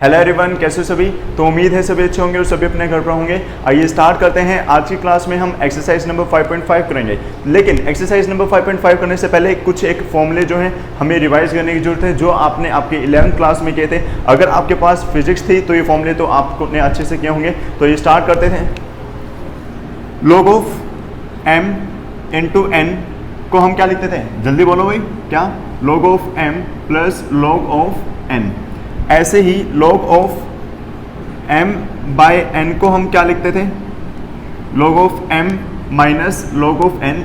Hello everyone, कैसे सभी। तो उम्मीद है सभी अच्छे होंगे और सभी अपने घर पर होंगे। आइए स्टार्ट करते हैं। आज की क्लास में हम एक्सरसाइज नंबर 5.5 करेंगे, लेकिन एक्सरसाइज नंबर 5.5 करने से पहले कुछ एक फॉर्मूले जो हैं हमें रिवाइज करने की जरूरत है, जो आपने आपके 11th क्लास में किए थे। अगर आपके पास फिजिक्स थी तो ये फॉर्मूले तो आपने अच्छे से किए होंगे। तो ये स्टार्ट करते थे। Log of M into N को हम क्या लिखते थे, जल्दी बोलो भाई, क्या? Log of M plus log of N. ऐसे ही log of m by n को हम क्या लिखते थे, log of m minus log of n।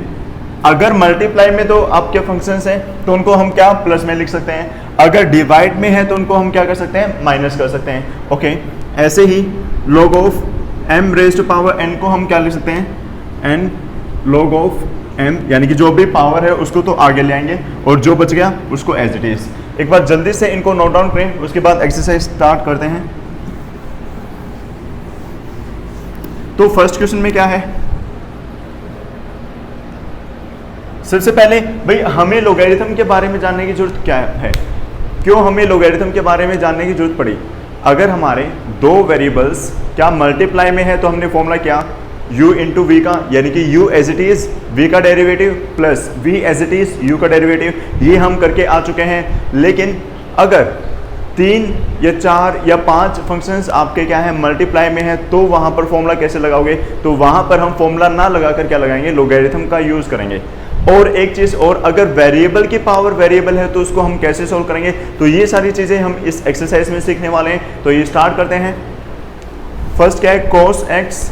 अगर मल्टीप्लाई में तो आपके फंक्शंस हैं तो उनको हम क्या प्लस में लिख सकते हैं, अगर डिवाइड में है तो उनको हम क्या कर सकते हैं, माइनस कर सकते हैं। ओके, ऐसे ही log of m raise to power n को हम क्या लिख सकते हैं, n log ऑफ m, यानी कि जो भी पावर है उसको तो आगे ले आएंगे और जो बच गया उसको एज इट इज। एक बार जल्दी से इनको नोट डाउन करें, उसके बाद एक्सरसाइज स्टार्ट करते हैं। तो फर्स्ट क्वेश्चन में क्या है, सबसे पहले भाई हमें लोगैरिथम के बारे में जानने की जरूरत क्या है। क्यों हमें लोगैरिथम के बारे में जानने की जरूरत पड़ी? अगर हमारे दो वेरिएबल्स क्या मल्टीप्लाई में है तो हमने फॉर्मूला क्या, u इंटू वी का, यानी कि u as it is v का derivative plus v as it is u का डेरिवेटिव, ये हम करके आ चुके हैं। लेकिन अगर 3 या 4 या 5 फंक्शंस आपके क्या है मल्टीप्लाई में है तो वहाँ पर फॉर्मूला कैसे लगाओगे? तो वहाँ पर हम फॉर्मूला ना लगाकर क्या लगाएंगे, लोगैरिथम का यूज़ करेंगे। और एक चीज़ और, अगर वेरिएबल की पावर वेरिएबल है तो उसको हम कैसे सोल्व करेंगे? तो ये सारी चीज़ें हम इस एक्सरसाइज में सीखने वाले हैं। तो ये स्टार्ट करते हैं। फर्स्ट क्या है, cos x।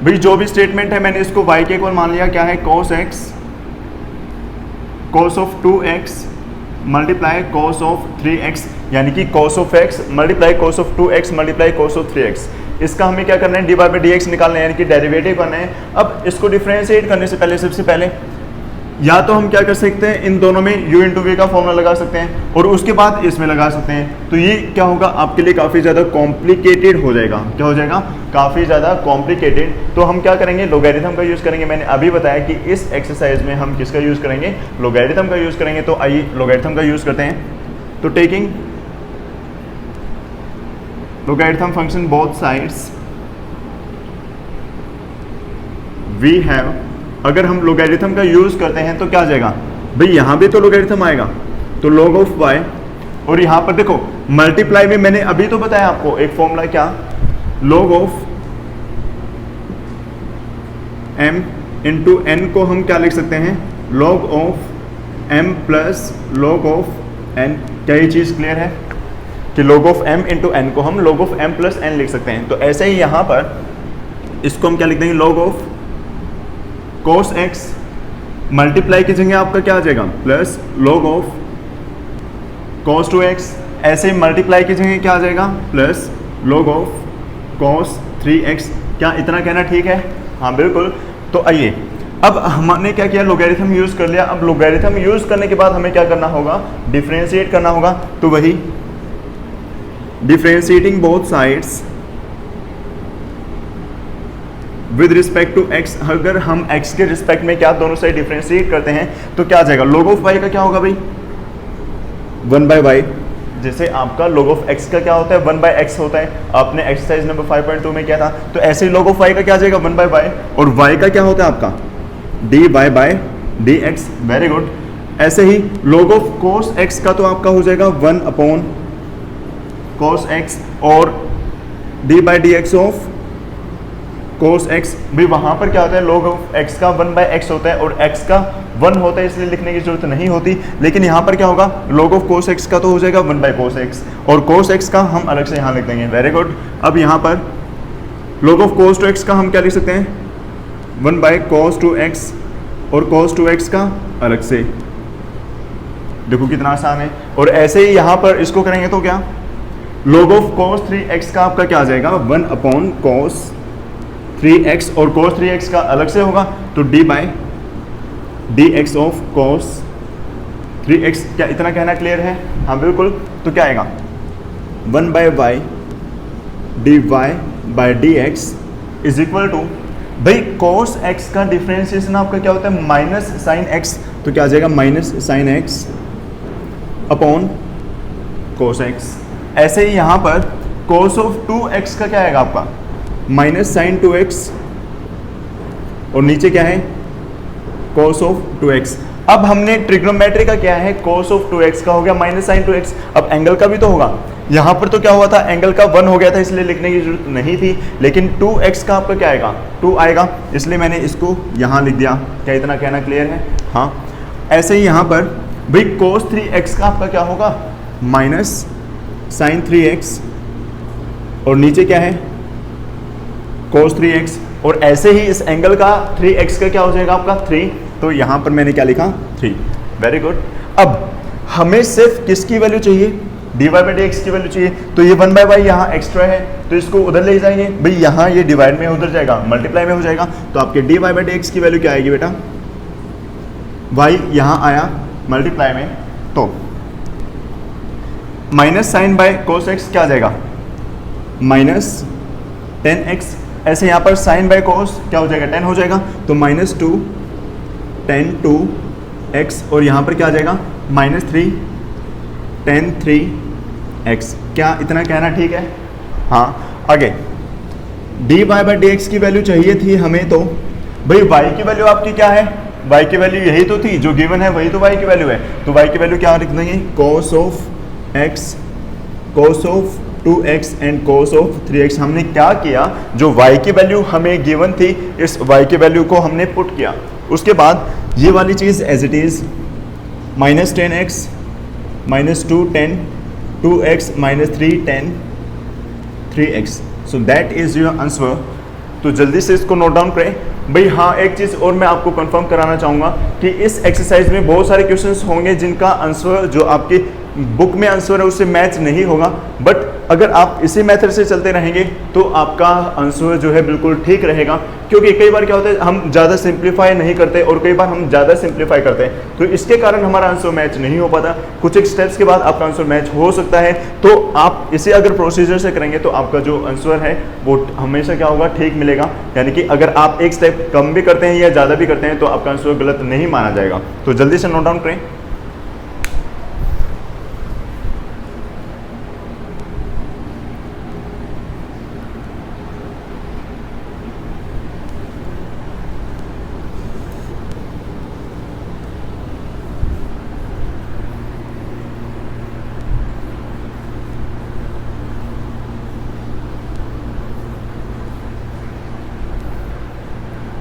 भाई जो भी स्टेटमेंट है मैंने इसको y के इक्वल मान लिया। क्या है, cos x cos of 2x multiply cos of 3x, यानी कि cos of x multiply cos of 2x multiply cos of 3x। इसका हमें क्या करना है, डी बाई डी एक्स निकालना है, यानी कि डेरिवेटिव करना है। अब इसको डिफरेंशिएट करने से पहले सबसे पहले या तो हम क्या कर सकते हैं, इन दोनों में u इंटू वी का फॉर्मूला लगा सकते हैं और उसके बाद इसमें लगा सकते हैं। तो ये क्या होगा, आपके लिए काफ़ी ज़्यादा कॉम्प्लिकेटेड हो जाएगा। क्या हो जाएगा, काफ़ी ज़्यादा कॉम्प्लिकेटेड। तो हम क्या करेंगे, लोगैरिथम का यूज़ करेंगे। मैंने अभी बताया कि इस एक्सरसाइज में हम किसका यूज़ करेंगे, लोगैरिथम का यूज़ करेंगे। तो आइए लोगैरिथम का यूज़ करते हैं। तो taking logarithm function both sides we have, अगर हम लोगैरिथम का यूज़ करते हैं तो क्या आ जाएगा भाई, यहाँ भी तो लोगैरिथम आएगा। तो log ऑफ y, और यहाँ पर देखो मल्टीप्लाई में मैंने अभी तो बताया आपको एक फॉर्मूला, क्या, log of m into n को हम क्या लिख सकते हैं, log of m plus log of n। क्या ये चीज़ क्लियर है कि log of m into n को हम log of m plus n लिख सकते हैं। तो ऐसे ही यहाँ पर इसको हम क्या लिख देंगे, log of cos x multiply की जगह आपका क्या आ जाएगा, plus log of cos 2x। ऐसे ही मल्टीप्लाई की जगह क्या आ जाएगा, plus log of cos 3x। क्या इतना कहना ठीक है? हाँ बिल्कुल। तो आइए, अब हमने क्या किया, लोगैरिथम यूज़ कर लिया। अब लोगैरिथम यूज़ करने के बाद हमें क्या करना होगा, डिफरेंशिएट करना होगा। तो वही differentiating both sides with respect to x। अगर हम x के रिस्पेक्ट में क्या दोनों साइड डिफरेंशिएट करते हैं तो क्या आ जाएगा, log ऑफ y का क्या होगा भाई, 1 बाई वाई। जैसे आपका log ऑफ x का क्या होता है, 1 बाई एक्स होता है, आपने एक्सरसाइज नंबर 5.2 में किया था। तो ऐसे ही log ऑफ y का क्या आ जाएगा, 1 बाई वाई, और y का क्या होता है आपका, D Y by D X. Very good. ऐसे ही log ऑफ cos x का तो आपका हो जाएगा 1 अपॉन cos x और D by D X of cos x। भी वहाँ पर क्या होता है, log ऑफ x का 1 बाई एक्स होता है और x का 1 होता है, इसलिए लिखने की जरूरत नहीं होती। लेकिन यहाँ पर क्या होगा, log ऑफ cos x का तो हो जाएगा 1 बाई cos x और cos x का हम अलग से यहाँ लिख देंगे। Very good. अब यहाँ पर log ऑफ cos 2x का हम क्या लिख सकते हैं, 1 बाई cos 2x और cos 2x का अलग से। देखो कितना आसान है। और ऐसे ही यहाँ पर इसको करेंगे तो क्या, log ऑफ cos 3x का आपका क्या आ जाएगा, 1 अपॉन cos 3x और cos 3x का अलग से होगा। तो d by D X of cos 3x। क्या इतना कहना क्लियर है? हाँ बिल्कुल। तो क्या आएगा, 1 by Y D Y by D X is equal to, भाई cos x का डिफ्रेंशिएशन आपका क्या होता है, माइनस साइन x। तो क्या आ जाएगा, minus sine x upon cos x। ऐसे ही यहाँ पर cos ऑफ 2x का क्या आएगा आपका, माइनस साइन 2x, और नीचे क्या है cos ऑफ 2x। अब हमने ट्रिग्नोमेट्री का क्या है, cos ऑफ 2x का हो गया माइनस साइन 2x। अब एंगल का भी तो होगा, यहाँ पर तो क्या हुआ था, एंगल का 1 हो गया था इसलिए लिखने की जरूरत नहीं थी, लेकिन 2x का आपका क्या आएगा, 2 आएगा, इसलिए मैंने इसको यहाँ लिख दिया। क्या इतना कहना क्लियर है? हाँ। ऐसे ही यहाँ पर भाई cos 3x का आपका क्या होगा, माइनस साइन 3x, और नीचे क्या है cos 3x, और ऐसे ही इस एंगल का 3x का क्या हो जाएगा आपका 3, तो यहाँ पर मैंने क्या लिखा 3। Very good. अब हमें सिर्फ किसकी वैल्यू चाहिए, dy बाई डी एक्स की वैल्यू चाहिए, तो ये 1/y यहाँ एक्स्ट्रा है तो इसको उधर ले जाएंगे भाई, यहाँ ये डिवाइड में उधर जाएगा, मल्टीप्लाई में हो जाएगा, तो आपके dy बाई डी एक्स की वैल्यू क्या आएगी बेटा, y यहाँ आया मल्टीप्लाई में, तो minus sine by cos X क्या आ जाएगा, माइनस 10x। ऐसे यहाँ पर साइन बाय कोस क्या हो जाएगा, 10 हो जाएगा, तो माइनस 2 10 2x, और यहाँ पर क्या आ जाएगा माइनस 3 10 3x। क्या इतना कहना ठीक है? हाँ। आगे dy बाई डी एक्स की वैल्यू चाहिए थी हमें, तो भाई y की वैल्यू आपकी क्या है, y की वैल्यू यही तो थी जो गिवन है, वही तो y की वैल्यू है, तो y की वैल्यू क्या लिख देंगे, cos of x, cos of 2x and cos of 3x। हमने क्या किया, जो y की वैल्यू हमें गिवन थी इस y की वैल्यू को हमने पुट किया, उसके बाद ये वाली चीज़ as it is minus 10x minus 2 10 2x minus 3 10 3x, so that is your answer. तो जल्दी से इसको नोट डाउन करें भाई। हाँ, एक चीज़ और मैं आपको कंफर्म कराना चाहूँगा कि इस एक्सरसाइज में बहुत सारे क्वेश्चंस होंगे जिनका आंसर जो आपकी बुक में आंसर है उससे मैच नहीं होगा, बट अगर आप इसी मेथड से चलते रहेंगे तो आपका आंसर जो है बिल्कुल ठीक रहेगा, क्योंकि कई बार क्या होता है हम ज़्यादा सिंप्लीफाई नहीं करते और कई बार हम ज़्यादा सिंप्लीफाई करते हैं, तो इसके कारण हमारा आंसर मैच नहीं हो पाता। कुछ एक स्टेप्स के बाद आपका आंसर मैच हो सकता है, तो आप इसे अगर प्रोसीजर से करेंगे तो आपका जो आंसर है वो हमेशा क्या होगा, ठीक मिलेगा। यानी कि अगर आप एक स्टेप कम भी करते हैं या ज़्यादा भी करते हैं तो आपका आंसर गलत नहीं माना जाएगा। तो जल्दी से नोट डाउन करें।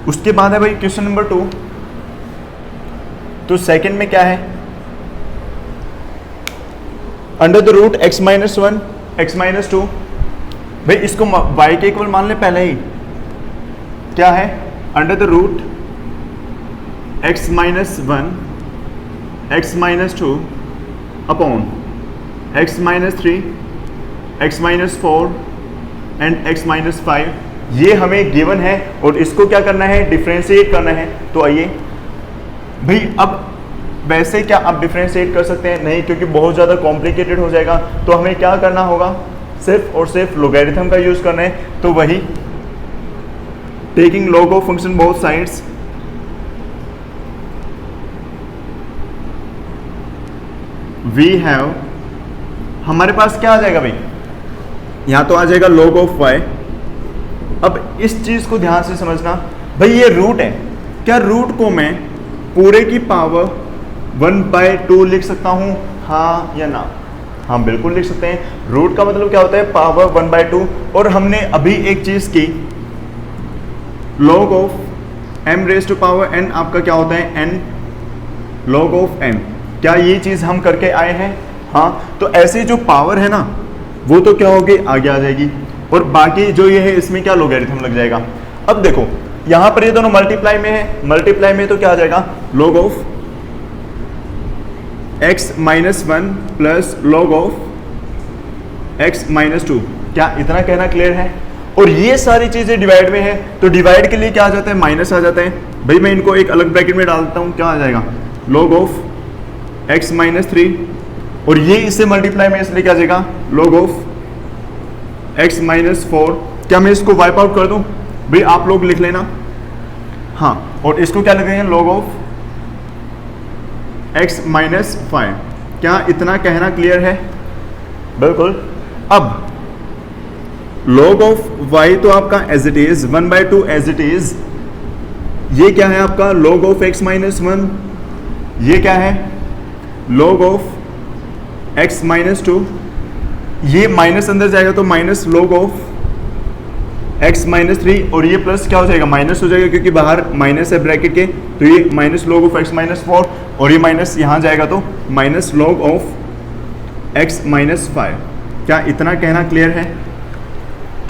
उसके बाद है भाई क्वेश्चन नंबर 2। तो सेकंड में क्या है, under the root x minus 1 x minus 2, भाई इसको y के इक्वल मान ले पहले ही। क्या है, under the root x minus 1 x minus 2 upon x minus 3 x minus 4 and x minus 5, ये हमें गिवन है और इसको क्या करना है, डिफरेंशिएट करना है। तो आइए भाई, अब वैसे क्या आप डिफरेंशिएट कर सकते हैं? नहीं, क्योंकि बहुत ज़्यादा कॉम्प्लिकेटेड हो जाएगा। तो हमें क्या करना होगा, सिर्फ और सिर्फ लोगैरिथम का यूज़ करना है। तो वही taking log of function both sides, we have, हमारे पास क्या आ जाएगा भाई, यहाँ तो आ जाएगा log ऑफ y। अब इस चीज़ को ध्यान से समझना भाई, ये रूट है, क्या रूट को मैं पूरे की पावर 1/2 लिख सकता हूँ, हाँ या ना? हाँ बिल्कुल लिख सकते हैं। रूट का मतलब क्या होता है, पावर 1/2। और हमने अभी एक चीज़ की, log of m raise to power n आपका क्या होता है, n log ऑफ m। क्या ये चीज़ हम करके आए हैं? हाँ। तो ऐसे जो पावर है ना वो तो क्या होगी, आगे आ जाएगी, और बाकी जो ये है इसमें क्या लोगैरिथम लग जाएगा। अब देखो यहाँ पर ये दोनों मल्टीप्लाई में है, मल्टीप्लाई में तो क्या आ जाएगा, log of x minus 1 plus log of x minus 2। क्या इतना कहना क्लियर है? और ये सारी चीज़ें डिवाइड में है, तो डिवाइड के लिए क्या आ जाता है, माइनस आ जाता है। भाई मैं इनको एक अलग ब्रैकेट में डालता हूँ, क्या आ जाएगा, log ऑफ x माइनस 3, और ये इससे मल्टीप्लाई में इसलिए क्या आ जाएगा, log ऑफ x माइनस 4। क्या मैं इसको वाइप आउट कर दूं? भाई आप लोग लिख लेना। हाँ, और इसको क्या लिखेंगे, log ऑफ x माइनस 5। क्या इतना कहना क्लियर है? बिल्कुल। अब log ऑफ y तो आपका as it is 1/2 as it is, ये क्या है आपका log ऑफ x माइनस 1, ये क्या है log ऑफ x माइनस 2, ये माइनस अंदर जाएगा तो minus log of x minus 3, और ये प्लस क्या हो जाएगा माइनस हो जाएगा क्योंकि बाहर माइनस है ब्रैकेट के, तो ये minus log of x minus 4, और ये माइनस यहाँ जाएगा तो minus log of x minus 5। क्या इतना कहना क्लियर है?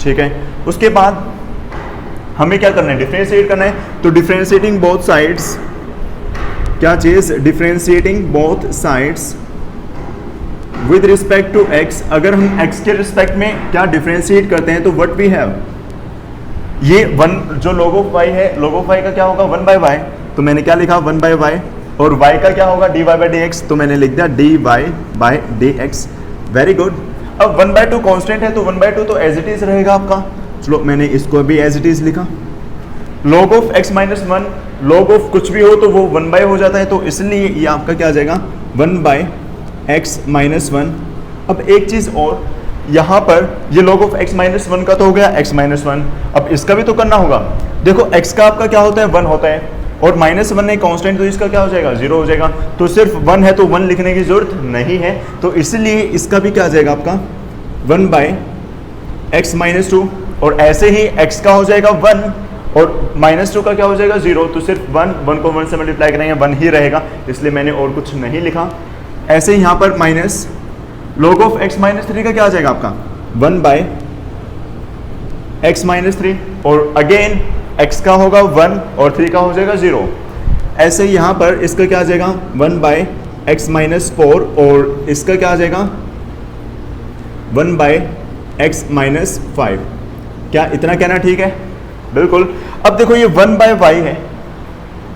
ठीक है। उसके बाद हमें क्या करना है, डिफरेंशिएट करना है। तो डिफरेंशिएटिंग बोथ साइड्स, क्या चीज, differentiating both sides with respect to x, अगर हम x के रिस्पेक्ट में क्या डिफरेंशिएट करते हैं तो व्हाट वी हैव, ये वन जो log ऑफ y है, log ऑफ y का क्या होगा 1/y, तो मैंने क्या लिखा 1/y, और y का क्या होगा dy/dx, तो मैंने लिख दिया dy/dx। Very good. अब 1/2 कांस्टेंट है तो 1/2 तो एज इट इज रहेगा आपका, चलो मैंने इसको भी एज इट इज लिखा। log of x minus 1, log of कुछ भी हो तो वो 1/, हो जाता है, तो इसलिए ये आपका क्या आ जाएगा 1/x माइनस 1। अब एक चीज और, यहाँ पर ये log ऑफ x माइनस 1 का तो हो गया x माइनस 1, अब इसका भी तो करना होगा। देखो x का आपका क्या होता है 1 होता है, और माइनस 1 है कांस्टेंट, तो इसका क्या हो जाएगा 0 हो जाएगा, तो सिर्फ 1 है तो 1 लिखने की जरूरत नहीं है, तो इसलिए इसका भी क्या आ जाएगा आपका 1/x माइनस 2, और ऐसे ही x का हो जाएगा 1 और माइनस 2 का क्या हो जाएगा 0, तो सिर्फ 1 को 1 से मल्टीप्लाई करेंगे 1 ही रहेगा, इसलिए मैंने और कुछ नहीं लिखा। ऐसे ही यहाँ पर minus log of x minus 3 का क्या आ जाएगा आपका 1/x माइनस 3, और अगेन x का होगा 1 और 3 का हो जाएगा 0। ऐसे ही यहाँ पर इसका क्या आ जाएगा 1/x माइनस 4, और इसका क्या आ जाएगा 1/x माइनस 5। क्या इतना कहना ठीक है? बिल्कुल। अब देखो ये 1/y है,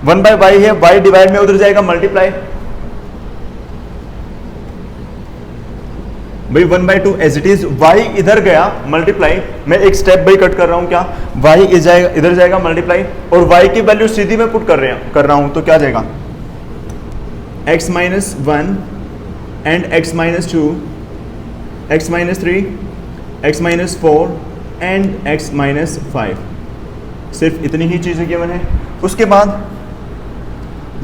1/y है, y डिवाइड में उधर जाएगा मल्टीप्लाई, भाई 1/2 एज इट इज, y इधर गया मल्टीप्लाई, मैं एक स्टेप बाई कट कर रहा हूं, क्या y इधर जाएगा मल्टीप्लाई, और y की वैल्यू सीधी में पुट कर रहा हूं, तो क्या जाएगा x minus 1 and x minus 2, x minus 3, x minus 4 and x minus 5, सिर्फ इतनी ही चीजें गिवन है। उसके बाद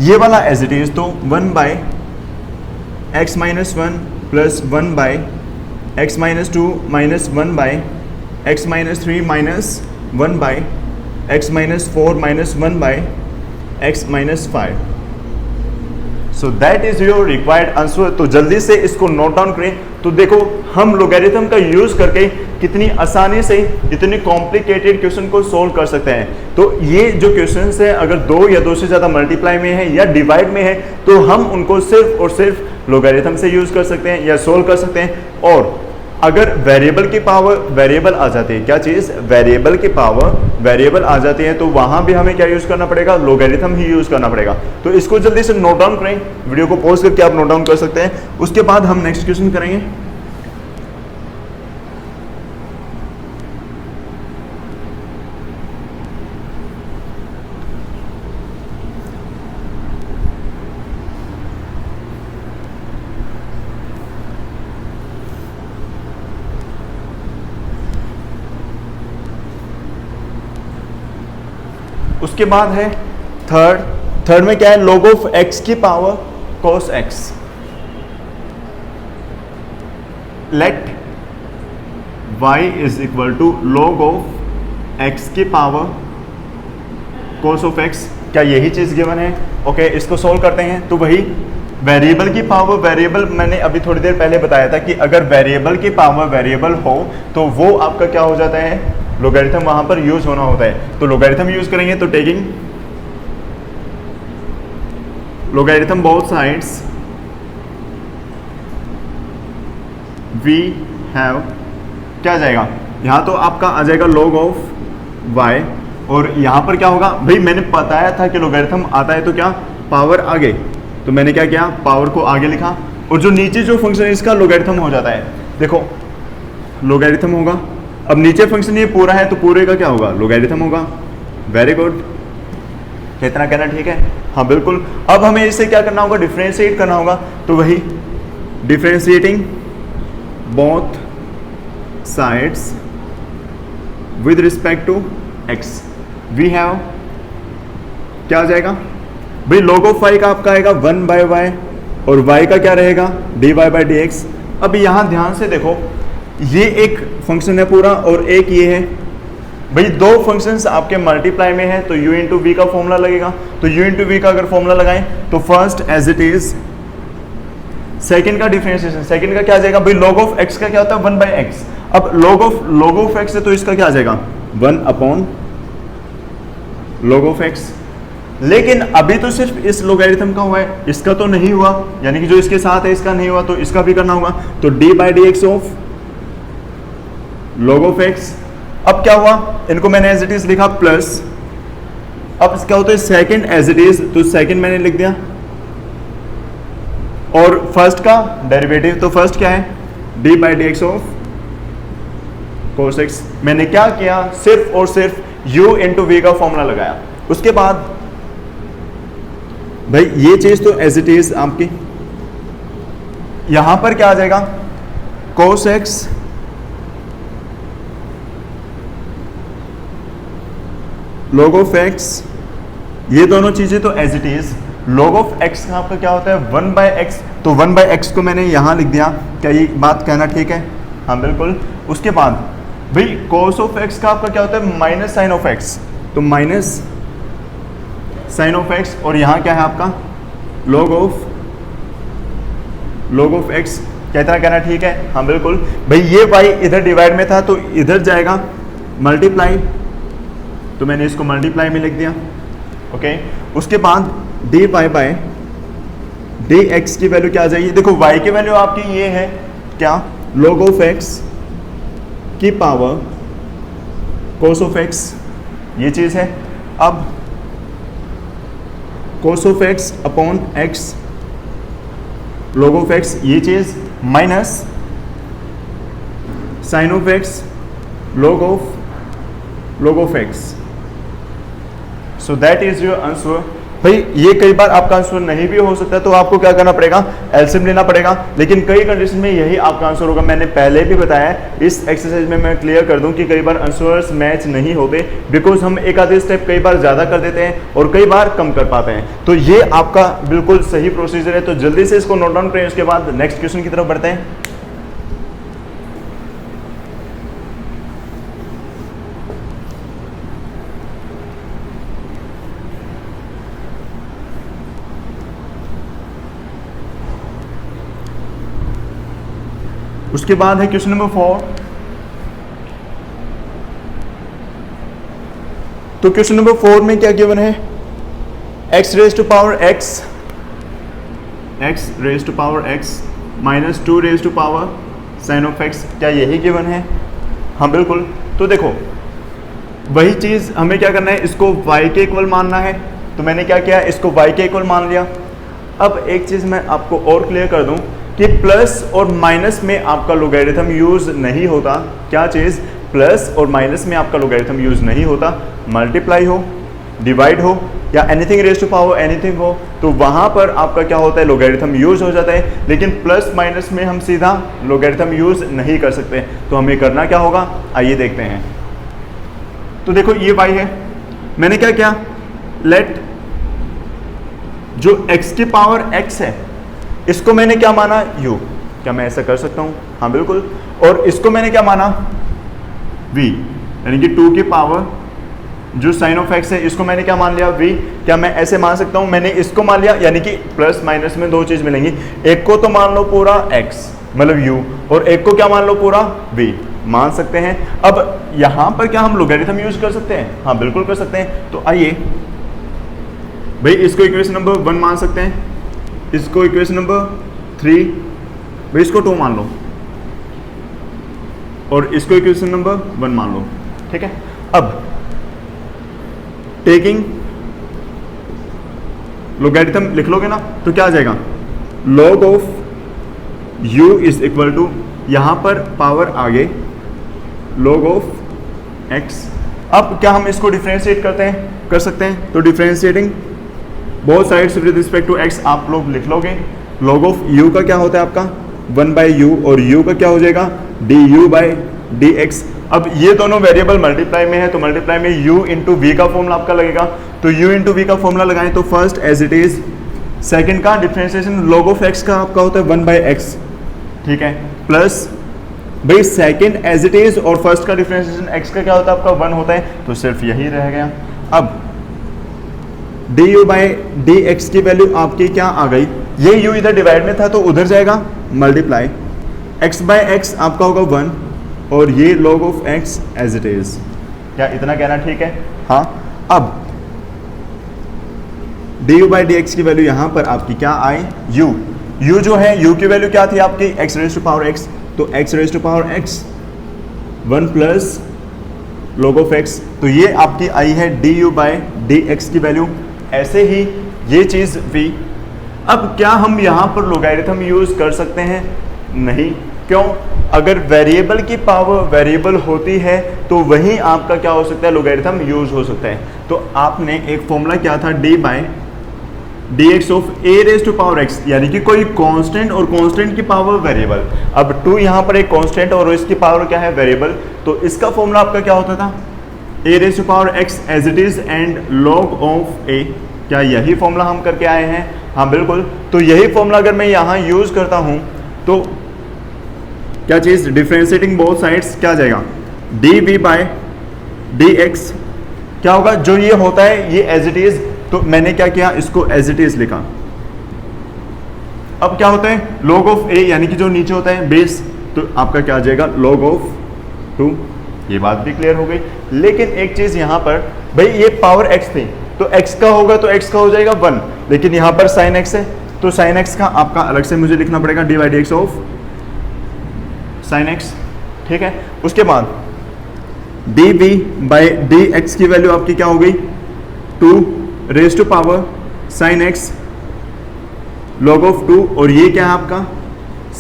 ये वाला एज इट इज, तो 1/x minus 1 plus 1/x minus 2 minus 1/x minus 3 minus 1/x minus 4 minus 1/x minus 5। So that is your required answer. तो जल्दी से इसको नोट डाउन करें। तो देखो हम लोगैरिथम का यूज करके कितनी आसानी से इतने कॉम्प्लिकेटेड क्वेश्चन को सोल्व कर सकते हैं। तो ये जो क्वेश्चन है अगर 2 या 2 से ज़्यादा मल्टीप्लाई में है या डिवाइड में है तो हम उनको सिर्फ और सिर्फ लोगैरिथम से यूज कर सकते हैं या सोल्व कर सकते हैं। और अगर वेरिएबल की पावर वेरिएबल आ जाती है, क्या चीज़ वेरिएबल की पावर वेरिएबल आ जाती है, तो वहां भी हमें क्या यूज करना पड़ेगा, लोगैरिथम ही यूज करना पड़ेगा। तो इसको जल्दी से नोट डाउन करें, वीडियो को पॉज करके आप नोट डाउन कर सकते हैं। उसके बाद हम नेक्स्ट क्वेश्चन करेंगे। उसके बाद है थर्ड में क्या है, log ऑफ x की power cos x। Let y is equal to log of x की पावर cos ऑफ x। क्या यही चीज गिवन है? ओके, इसको सोल्व करते हैं। तो वही वेरिएबल की पावर वेरिएबल, मैंने अभी थोड़ी देर पहले बताया था कि अगर वेरिएबल की पावर वेरिएबल हो तो वो आपका क्या हो जाता है, लोगैरिथम वहां पर यूज होना होता है। तो लोगैरिथम यूज करेंगे तो taking logarithm both sides we have, क्या आ जाएगा यहाँ, तो आपका आ जाएगा log ऑफ y। और यहाँ पर क्या होगा, भाई मैंने बताया था कि लोगैरिथम आता है तो क्या पावर आगे, तो मैंने क्या किया, पावर को आगे लिखा। और जो नीचे जो फंक्शन है इसका लोगैरिथम हो जाता है। देखो लोगैरिथम होगा, अब नीचे फंक्शन ये पूरा है तो पूरे का क्या होगा, लोगैरिथम होगा। वेरी गुड, इतना कहना ठीक है? हाँ बिल्कुल। अब हमें इसे क्या करना होगा, डिफरेंशिएट करना होगा। तो वही differentiating both sides with respect to x we have, क्या आ जाएगा भाई, log of y का आपका आएगा 1/y और y का क्या रहेगा dy/dx। अब यहाँ ध्यान से देखो, ये एक फंक्शन है पूरा और एक ये है भाई, दो फंक्शंस आपके मल्टीप्लाई में है तो u इंटू वी का फॉर्मूला लगेगा। तो u इंटू वी का अगर फॉर्मूला लगाएं तो first as it is, second का डिफरेंशिएशन, सेकंड का क्या आ जाएगा भाई, log ऑफ x का क्या होता है 1/x। अब log ऑफ x है तो इसका क्या आ जाएगा 1/log ऑफ x। लेकिन अभी तो सिर्फ इस लोगैरिथम का हुआ है, इसका तो नहीं हुआ, यानी कि जो इसके साथ है इसका नहीं हुआ, तो इसका भी करना होगा। तो d/dx of log of x। अब क्या हुआ, इनको मैंने एज इट इज लिखा प्लस, अब क्या होता है सेकंड एज इट इज, तो सेकंड मैंने लिख दिया और फर्स्ट का डेरिवेटिव, तो फर्स्ट क्या है d/dx ऑफ cos x। मैंने क्या किया, सिर्फ और सिर्फ u इंटू वी का फॉर्मूला लगाया। उसके बाद भाई ये चीज तो एज इट इज आपकी, यहां पर क्या आ जाएगा cos x log of x, ये दोनों चीजें तो as it is. log of x का आपका क्या होता है 1/x, तो 1/x को मैंने यहां लिख दिया। क्या ये बात कहना ठीक है? हाँ बिल्कुल। उसके बाद भाई cos ऑफ x का आपका क्या होता है माइनस साइन ऑफ x, तो माइनस साइन ऑफ x, और यहां क्या है आपका log ऑफ x। कहना कहना ठीक है? हाँ बिल्कुल भाई। ये y इधर डिवाइड में था तो इधर जाएगा मल्टीप्लाई, तो मैंने इसको मल्टीप्लाई में लिख दिया। ओके उसके बाद dy/dx की वैल्यू क्या आ जाएगी, देखो y की वैल्यू आपकी ये है क्या, log ऑफ x की पावर cos ऑफ x, ये चीज है। अब cos of x upon x log of x, ये चीज, minus sine of x log of x। So that is your answer. भाई ये कई बार आपका आंसर नहीं भी हो सकता है, तो आपको क्या करना पड़ेगा, एलसीएम लेना पड़ेगा। लेकिन कई कंडीशन में यही आपका आंसर होगा। मैंने पहले भी बताया है, इस एक्सरसाइज में मैं क्लियर कर दूं कि कई बार आंसर्स मैच नहीं होते, बिकॉज हम एक आधे स्टेप कई बार ज़्यादा कर देते हैं और कई बार कम कर पाते हैं। तो ये आपका बिल्कुल सही प्रोसीजर है। तो जल्दी से इसको नोट डाउन करें, उसके बाद नेक्स्ट क्वेश्चन की तरफ बढ़ते हैं। उसके बाद है क्वेश्चन नंबर 4। तो क्वेश्चन नंबर 4 में क्या गिवन है, x raise to power x minus 2 raise to power sine of x, क्या यही गिवन है? हाँ बिल्कुल। तो देखो वही चीज हमें क्या करना है, इसको y के इक्वल मानना है। तो मैंने क्या किया, इसको y के इक्वल मान लिया। अब एक चीज मैं आपको और क्लियर कर दूं कि प्लस और माइनस में आपका लोगैरिथम यूज नहीं होता। क्या चीज, प्लस और माइनस में आपका लोगैरिथम यूज नहीं होता। मल्टीप्लाई हो, डिवाइड हो या anything raise to power anything हो, तो वहां पर आपका क्या होता है, लोगैरिथम यूज हो जाता है। लेकिन प्लस माइनस में हम सीधा लोगैरिथम यूज नहीं कर सकते। तो हमें करना क्या होगा, आइए देखते हैं। तो देखो ये y है, मैंने क्या किया, लेट जो x की पावर x है इसको मैंने क्या माना u। क्या मैं ऐसा कर सकता हूं? हाँ बिल्कुल। और इसको मैंने क्या माना v, यानी कि 2 की पावर जो साइन ऑफ x है इसको मैंने क्या मान लिया v। क्या मैं ऐसे मान सकता हूं, मैंने इसको मान लिया, यानी कि प्लस माइनस में दो चीज मिलेंगी। एक को तो मान लो पूरा x मतलब u, और एक को क्या मान लो पूरा v, मान सकते हैं। अब यहां पर क्या हम लोगैरिथम यूज कर सकते हैं? हाँ बिल्कुल कर सकते हैं। तो आइए भाई इसको इक्वेशन नंबर 1 मान सकते हैं, इसको इक्वेशन नंबर 3, भाई इसको 2 मान लो और इसको इक्वेशन नंबर 1 मान लो। ठीक है। अब टेकिंग लोगैरिथम लिख लोगे ना, तो क्या आ जाएगा, log of u is equal to, यहां पर पावर आगे log ऑफ x। अब क्या हम इसको डिफरेंशिएट करते हैं, कर सकते हैं। तो differentiating both sides with respect to x आप लोग लिख लोगे। log ऑफ u का क्या होता है आपका 1/u, और u का क्या हो जाएगा du/dx। D x. अब ये दोनों वेरिएबल मल्टीप्लाई में है तो मल्टीप्लाई में u इंटू वी का फॉर्मूला आपका लगेगा, तो u इंटू वी का फॉर्मूला लगाएं तो first as it is, second का डिफरेंशिएशन log ऑफ x का आपका होता है 1/x, ठीक है, प्लस भाई सेकंड एज इट इज और फर्स्ट का डिफरेंशिएशन x का क्या होता है आपका 1 होता है, तो सिर्फ यही रह गया। अब du/dx की वैल्यू आपकी क्या आ गई, ये u इधर डिवाइड में था तो उधर जाएगा मल्टीप्लाई, x/x आपका होगा 1 और ये log of x as it is. क्या इतना कहना ठीक है? हाँ। अब du/dx की वैल्यू यहां पर आपकी क्या आई, u जो है u की वैल्यू क्या थी आपकी x⁻x, तो x⁻x 1 plus log of x, तो ये आपकी आई है du/dx की वैल्यू। ऐसे ही ये चीज v। अब क्या हम यहां पर लोगैरिथम यूज कर सकते हैं? नहीं। क्यों? अगर वेरिएबल की पावर वेरिएबल होती है तो वहीं आपका क्या हो सकता है, लोगैरिथम यूज हो सकता है। तो आपने एक फॉर्मूला क्या था, d/dx ऑफ a⁻x, यानी कि कोई कांस्टेंट और कांस्टेंट की पावर वेरिएबल। अब 2 यहाँ पर एक कांस्टेंट और इसकी पावर क्या है, वेरिएबल, तो इसका फॉर्मूला आपका क्या होता था, a⁻x as it is and log of a। क्या यही फॉर्मूला हम करके आए हैं? हाँ बिल्कुल। तो यही फॉर्मूला अगर मैं यहाँ यूज करता हूँ तो क्या चीज, डिफरेंशिएटिंग बोथ साइड्स क्या जाएगा, dv/dx क्या होगा, जो ये होता है ये एज इट इज, तो मैंने क्या किया, इसको एज इट इज लिखा। अब क्या होता है, log ऑफ a यानी कि जो नीचे होता है बेस, तो आपका क्या आ जाएगा, log ऑफ 2। ये बात भी क्लियर हो गई। लेकिन एक चीज यहां पर, भाई ये पावर x थी तो x का होगा तो x का हो जाएगा 1, लेकिन यहां पर sin x है तो sin x का आपका अलग से मुझे लिखना पड़ेगा d/dx ऑफ sin x, ठीक है। उसके बाद dv/dx की वैल्यू आपकी क्या हो गई, 2 sin x log ऑफ 2, और ये क्या है आपका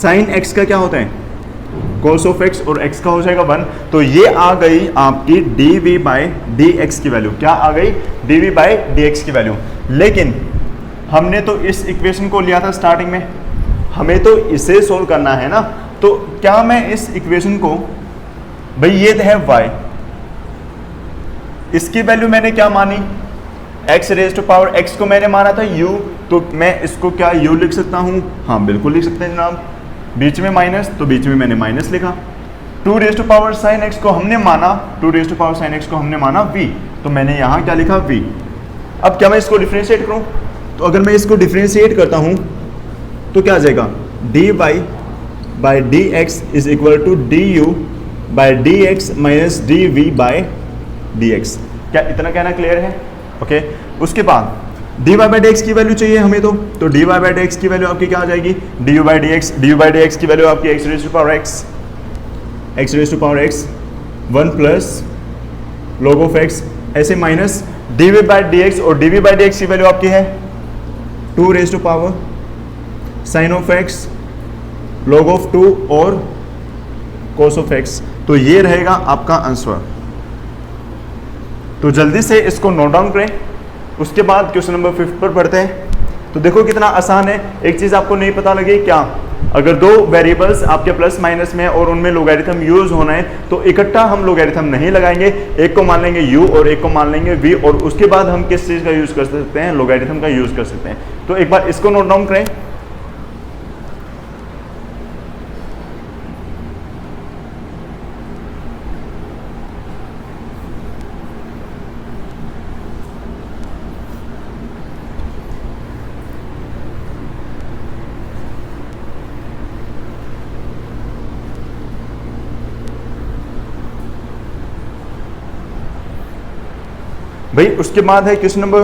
sin x का क्या होता है, cos ऑफ x, और x का हो जाएगा 1। तो ये आ गई आपकी dv/dx की वैल्यू। क्या आ गई, dv/dx की वैल्यू। लेकिन हमने तो इस इक्वेशन को लिया था स्टार्टिंग में, हमें तो इसे सोल्व करना है ना, तो क्या मैं इस इक्वेशन को, भाई ये है y, इसकी वैल्यू मैंने क्या मानी, x⁻x को मैंने माना था u, तो मैं इसको क्या u लिख सकता हूं? हाँ बिल्कुल लिख सकते हैं जनाब। बीच में माइनस, तो बीच में मैंने माइनस लिखा। 2sin x को हमने माना, 2sin x को हमने माना v, तो मैंने यहां क्या लिखा, v। अब क्या मैं इसको डिफरेंशिएट करूं? तो अगर मैं इसको डिफरेंशिएट करता हूं तो क्या आ जाएगा, dy/dx is equal to du/dx minus dv/dx। क्या इतना कहना क्लियर है? ओके। उसके बाद dy/dx की वैल्यू चाहिए हमें, तो dy/dx की वैल्यू आपकी क्या आ जाएगी, du/dx की वैल्यू आपकी x⁻x 1 plus log of x, ऐसे माइनस dv/dx, और dv/dx की वैल्यू आपकी है 2 sin of x log of 2 और cos ऑफ x। तो ये रहेगा आपका आंसर। तो जल्दी से इसको नोट डाउन करें, उसके बाद क्वेश्चन नंबर 5 पर पढ़ते हैं। तो देखो कितना आसान है। एक चीज आपको नहीं पता लगी क्या, अगर दो वेरिएबल्स आपके प्लस माइनस में है और उनमें लोगैरिथम यूज होना है तो इकट्ठा हम लोगैरिथम नहीं लगाएंगे, एक को मान लेंगे u और एक को मान लेंगे v, और उसके बाद हम किस चीज का यूज कर सकते हैं, लोगैरिथम का यूज कर सकते हैं। तो एक बार इसको नोट डाउन करें। भाई उसके बाद है क्वेश्चन नंबर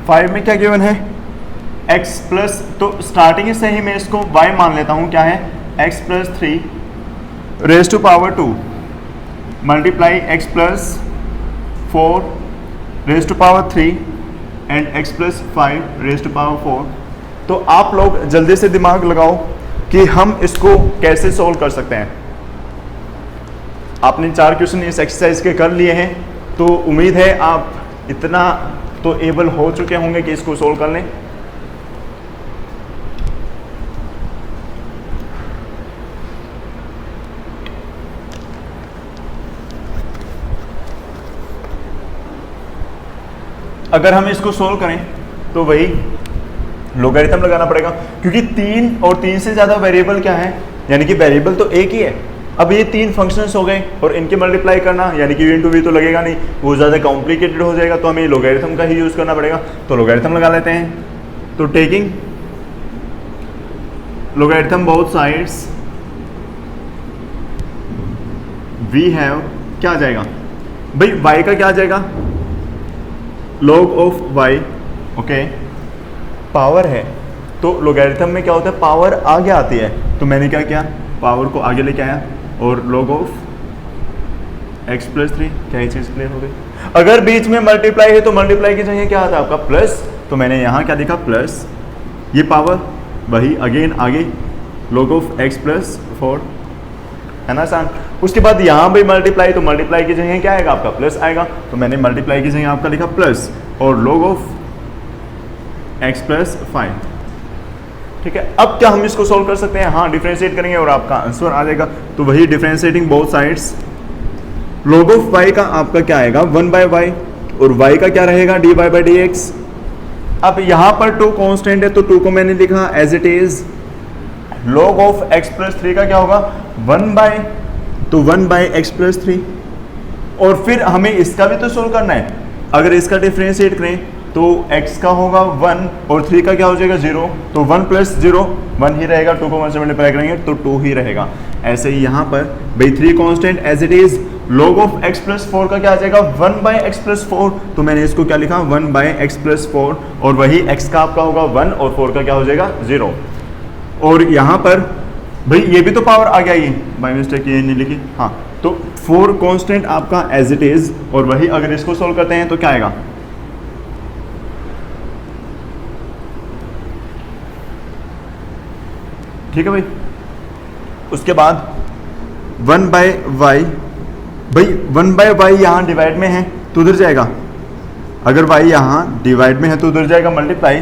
5 में क्या गिवन है, x प्लस, तो स्टार्टिंग से ही मैं इसको y मान लेता हूं, क्या है x plus 3 raise to power 2 multiply x plus 4 raise to power 3 and x plus 5 raise to power 4। तो आप लोग जल्दी से दिमाग लगाओ कि हम इसको कैसे सोल्व कर सकते हैं। आपने 4 क्वेश्चन इस एक्सरसाइज के कर लिए हैं, तो उम्मीद है आप इतना तो एबल हो चुके होंगे कि इसको सोल्व कर लें। अगर हम इसको सोल्व करें तो वही लोगरिथम लगाना पड़ेगा, क्योंकि 3 और 3 से ज़्यादा वेरिएबल क्या है, यानी कि वेरिएबल तो एक ही है। अब ये 3 फंक्शंस हो गए और इनके मल्टीप्लाई करना यानी कि v into v तो लगेगा नहीं, वो ज़्यादा कॉम्प्लिकेटेड हो जाएगा, तो हमें लोगरिथम का ही यूज़ करना पड़ेगा। तो लोगरिथम लगा लेते हैं। तो taking logarithm both sides we have, क्या आ जाएगा भाई, y का क्या आ जाएगा, log of y, okay, power है तो लोगरिथम में क्या होता है, पावर आगे आती है, तो मैंने क्या किया, पावर को आगे लेके आया और log ऑफ x प्लस 3, क्या ये चीज़ क्लियर हो गई। अगर बीच में मल्टीप्लाई है तो मल्टीप्लाई की जगह क्या आता है आपका प्लस, तो मैंने यहाँ क्या लिखा प्लस, ये पावर वही अगेन आगे log ऑफ x प्लस 4, है ना आसान। उसके बाद यहाँ भी मल्टीप्लाई, तो मल्टीप्लाई की जगह क्या आएगा आपका प्लस आएगा, तो मैंने मल्टीप्लाई की जगह आपका लिखा प्लस और log ऑफ x प्लस 5, ठीक है। अब क्या हम इसको सोल्व कर सकते हैं, हाँ डिफरेंशिएट करेंगे और आपका आंसर आ जाएगा। तो वही differentiating both sides, log of y का आपका क्या आएगा 1/y और y का क्या रहेगा dy/dx। अब यहाँ पर 2 कांस्टेंट है तो 2 को मैंने लिखा as it is, log of x plus 3 का क्या होगा 1/x प्लस 3, और फिर हमें इसका भी तो सोल्व करना है। अगर इसका डिफरेंशिएट करें तो x का होगा 1 और 3 का क्या हो जाएगा 0, तो 1 प्लस 0 1 ही रहेगा, 2 को 1 से मल्टीप्लाई करेंगे तो 2 ही रहेगा। ऐसे ही यहाँ पर भाई 3 constant as it is, log of x plus 4 का क्या आ जाएगा 1/x प्लस 4, तो मैंने इसको क्या लिखा 1/x प्लस 4, और वही x का आपका होगा 1 और 4 का क्या हो जाएगा 0। और यहाँ पर भाई ये भी तो पावर आ गया, ये बाय मिस्टेक ये नहीं लिखी, हाँ, तो 4 कांस्टेंट आपका एज इट इज, और वही अगर इसको सोल्व करते हैं तो क्या आएगा, ठीक है भाई। उसके बाद 1/y, भाई 1/y यहाँ डिवाइड में है तो उधर जाएगा, अगर y यहाँ डिवाइड में है तो उधर जाएगा मल्टीप्लाई,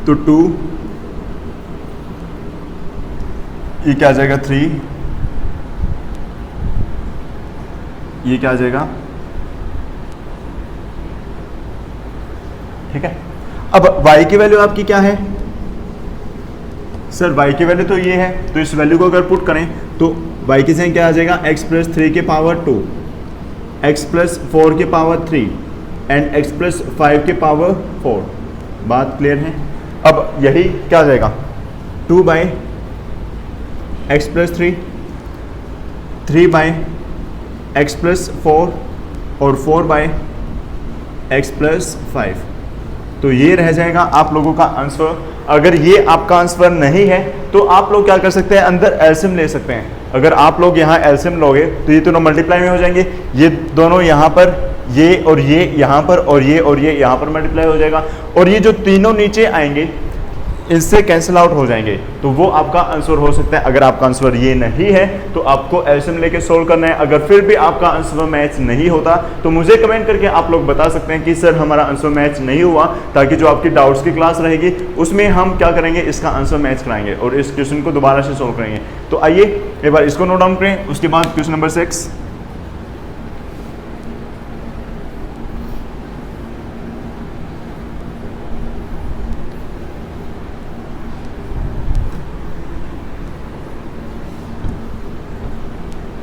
तो 2, ये क्या आ जाएगा 3, ये क्या आ जाएगा, ठीक है। अब y की वैल्यू आपकी क्या है सर, y की वैल्यू तो ये है, तो इस वैल्यू को अगर पुट करें तो y की जगह क्या आ जाएगा x प्लस 3 के पावर 2, x प्लस 4 के पावर 3 एंड x प्लस 5 के पावर 4। बात क्लियर है। अब यही क्या आ जाएगा 2/x प्लस 3, 3/x प्लस 4 और 4/x प्लस 5। तो ये रह जाएगा आप लोगों का आंसर। अगर ये आपका आंसर नहीं है तो आप लोग क्या कर सकते हैं, अंदर एलसीएम ले सकते हैं। अगर आप लोग यहाँ एलसीएम लोगे तो ये दोनों मल्टीप्लाई में हो जाएंगे, ये दोनों यहाँ पर, ये और ये यहाँ पर, और ये यहाँ पर मल्टीप्लाई हो जाएगा, और ये जो तीनों नीचे आएंगे इससे कैंसिल आउट हो जाएंगे, तो वो आपका आंसर हो सकता है। अगर आपका आंसर ये नहीं है तो आपको एलसीएम लेके सोल्व करना है। अगर फिर भी आपका आंसर मैच नहीं होता तो मुझे कमेंट करके आप लोग बता सकते हैं कि सर हमारा आंसर मैच नहीं हुआ, ताकि जो आपकी डाउट्स की क्लास रहेगी उसमें हम क्या करेंगे, इसका आंसर मैच कराएंगे और इस क्वेश्चन को दोबारा से सोल्व करेंगे। तो आइए एक बार इसको नोट डाउन करें। उसके बाद क्वेश्चन नंबर 6,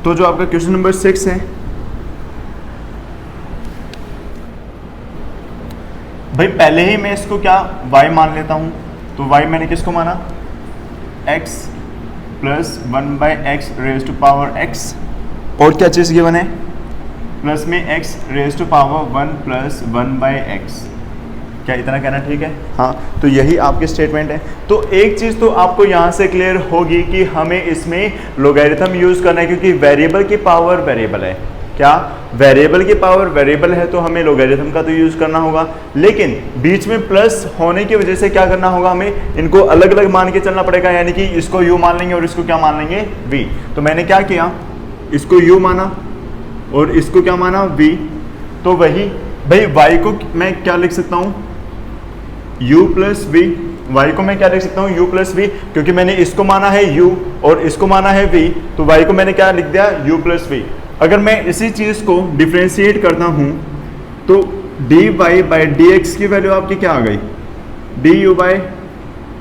तो जो आपका क्वेश्चन नंबर 6 है भाई, पहले ही मैं इसको क्या y मान लेता हूं, तो y मैंने किसको माना x plus 1/x raise to power x, और क्या चीज़ गिवन है प्लस में x raise to power 1 plus 1/x। क्या इतना कहना ठीक है? हाँ, तो यही आपके स्टेटमेंट है। तो एक चीज़ तो आपको यहाँ से क्लियर होगी कि हमें इसमें लोगैरिथम यूज़ करना है, क्योंकि वेरिएबल की पावर वेरिएबल है। क्या वेरिएबल की पावर वेरिएबल है तो हमें लोगैरिथम का तो यूज़ करना होगा, लेकिन बीच में प्लस होने की वजह से क्या करना होगा, हमें इनको अलग अलग मान के चलना पड़ेगा। यानी कि इसको u मान लेंगे और इसको क्या मान लेंगे v। तो मैंने क्या किया, इसको u माना और इसको क्या माना v। तो वही भाई y को मैं क्या लिख सकता हूँ u प्लस v, y को मैं क्या लिख सकता हूँ u प्लस v, क्योंकि मैंने इसको माना है u और इसको माना है v, तो y को मैंने क्या लिख दिया u प्लस v। अगर मैं इसी चीज़ को डिफ्रेंशिएट करता हूँ तो D Y by D x की वैल्यू आपकी क्या आ गई, D you by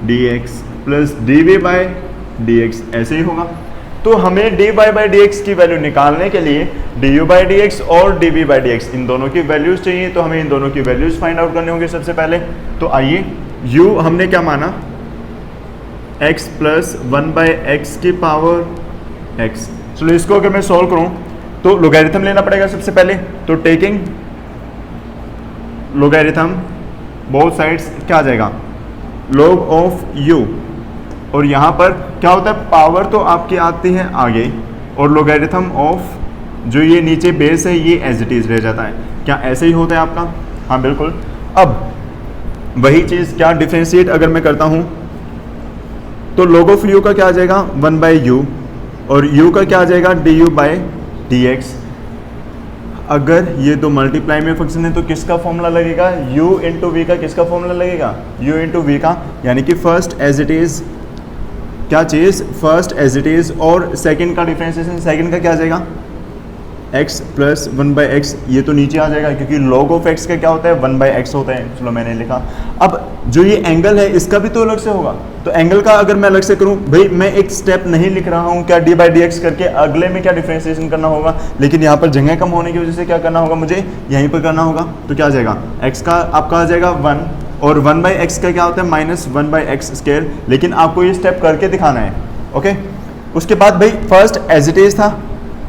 D X plus D we by D X, ऐसे ही होगा। तो हमें D Y by D x की वैल्यू निकालने के लिए D you by D x और D we by D X इन दोनों की वैल्यूज चाहिए, तो हमें इन दोनों की वैल्यूज फाइंड आउट करनी होंगी सबसे पहले। तो आइए, u हमने क्या माना, x plus one by x की पावर x। चलो इसको अगर मैं सॉल्व करूं तो लोगैरिथम लेना पड़ेगा सबसे पहले। तो टेकिंग लोगैरिथम बोथ साइड्स क्या आ जाएगा, log ऑफ u, और यहाँ पर क्या होता है, पावर तो आपकी आती है आगे और लोगैरिथम ऑफ जो ये नीचे बेस है ये एज इट इज रह जाता है। क्या ऐसे ही होता है आपका? हाँ बिल्कुल। अब वही चीज़ क्या डिफरेंशिएट अगर मैं करता हूँ तो log ऑफ u का क्या आ जाएगा, वन बाई यू, और u का क्या आ जाएगा, D you by D x. अगर ये दो मल्टीप्लाई में फंक्शन है तो किसका फॉर्मूला लगेगा, u इंटू वी का किसका फॉर्मूला लगेगा, u इंटू वी का, यानी कि फर्स्ट एज इट इज क्या चीज़, फर्स्ट एज इट इज, और सेकंड का डिफरेंशिएशन, सेकंड का क्या आ जाएगा, x plus one by x, ये तो नीचे आ जाएगा क्योंकि log ऑफ x का क्या होता है, वन बाई एक्स होता है। चलो मैंने लिखा। अब जो ये एंगल है इसका भी तो अलग से होगा, तो एंगल का अगर मैं अलग से करूं, भाई मैं एक स्टेप नहीं लिख रहा हूं क्या, डी बाई डी एक्स करके अगले में क्या डिफरेंशिएशन करना होगा, लेकिन यहाँ पर जगह कम होने की वजह से क्या करना होगा, मुझे यहीं पर करना होगा। तो क्या आ जाएगा, x का आपका आ जाएगा वन, और वन बाई एक्स का क्या होता है, minus one by x square, लेकिन आपको ये स्टेप करके दिखाना है। ओके, उसके बाद भाई फर्स्ट एज इट इज था,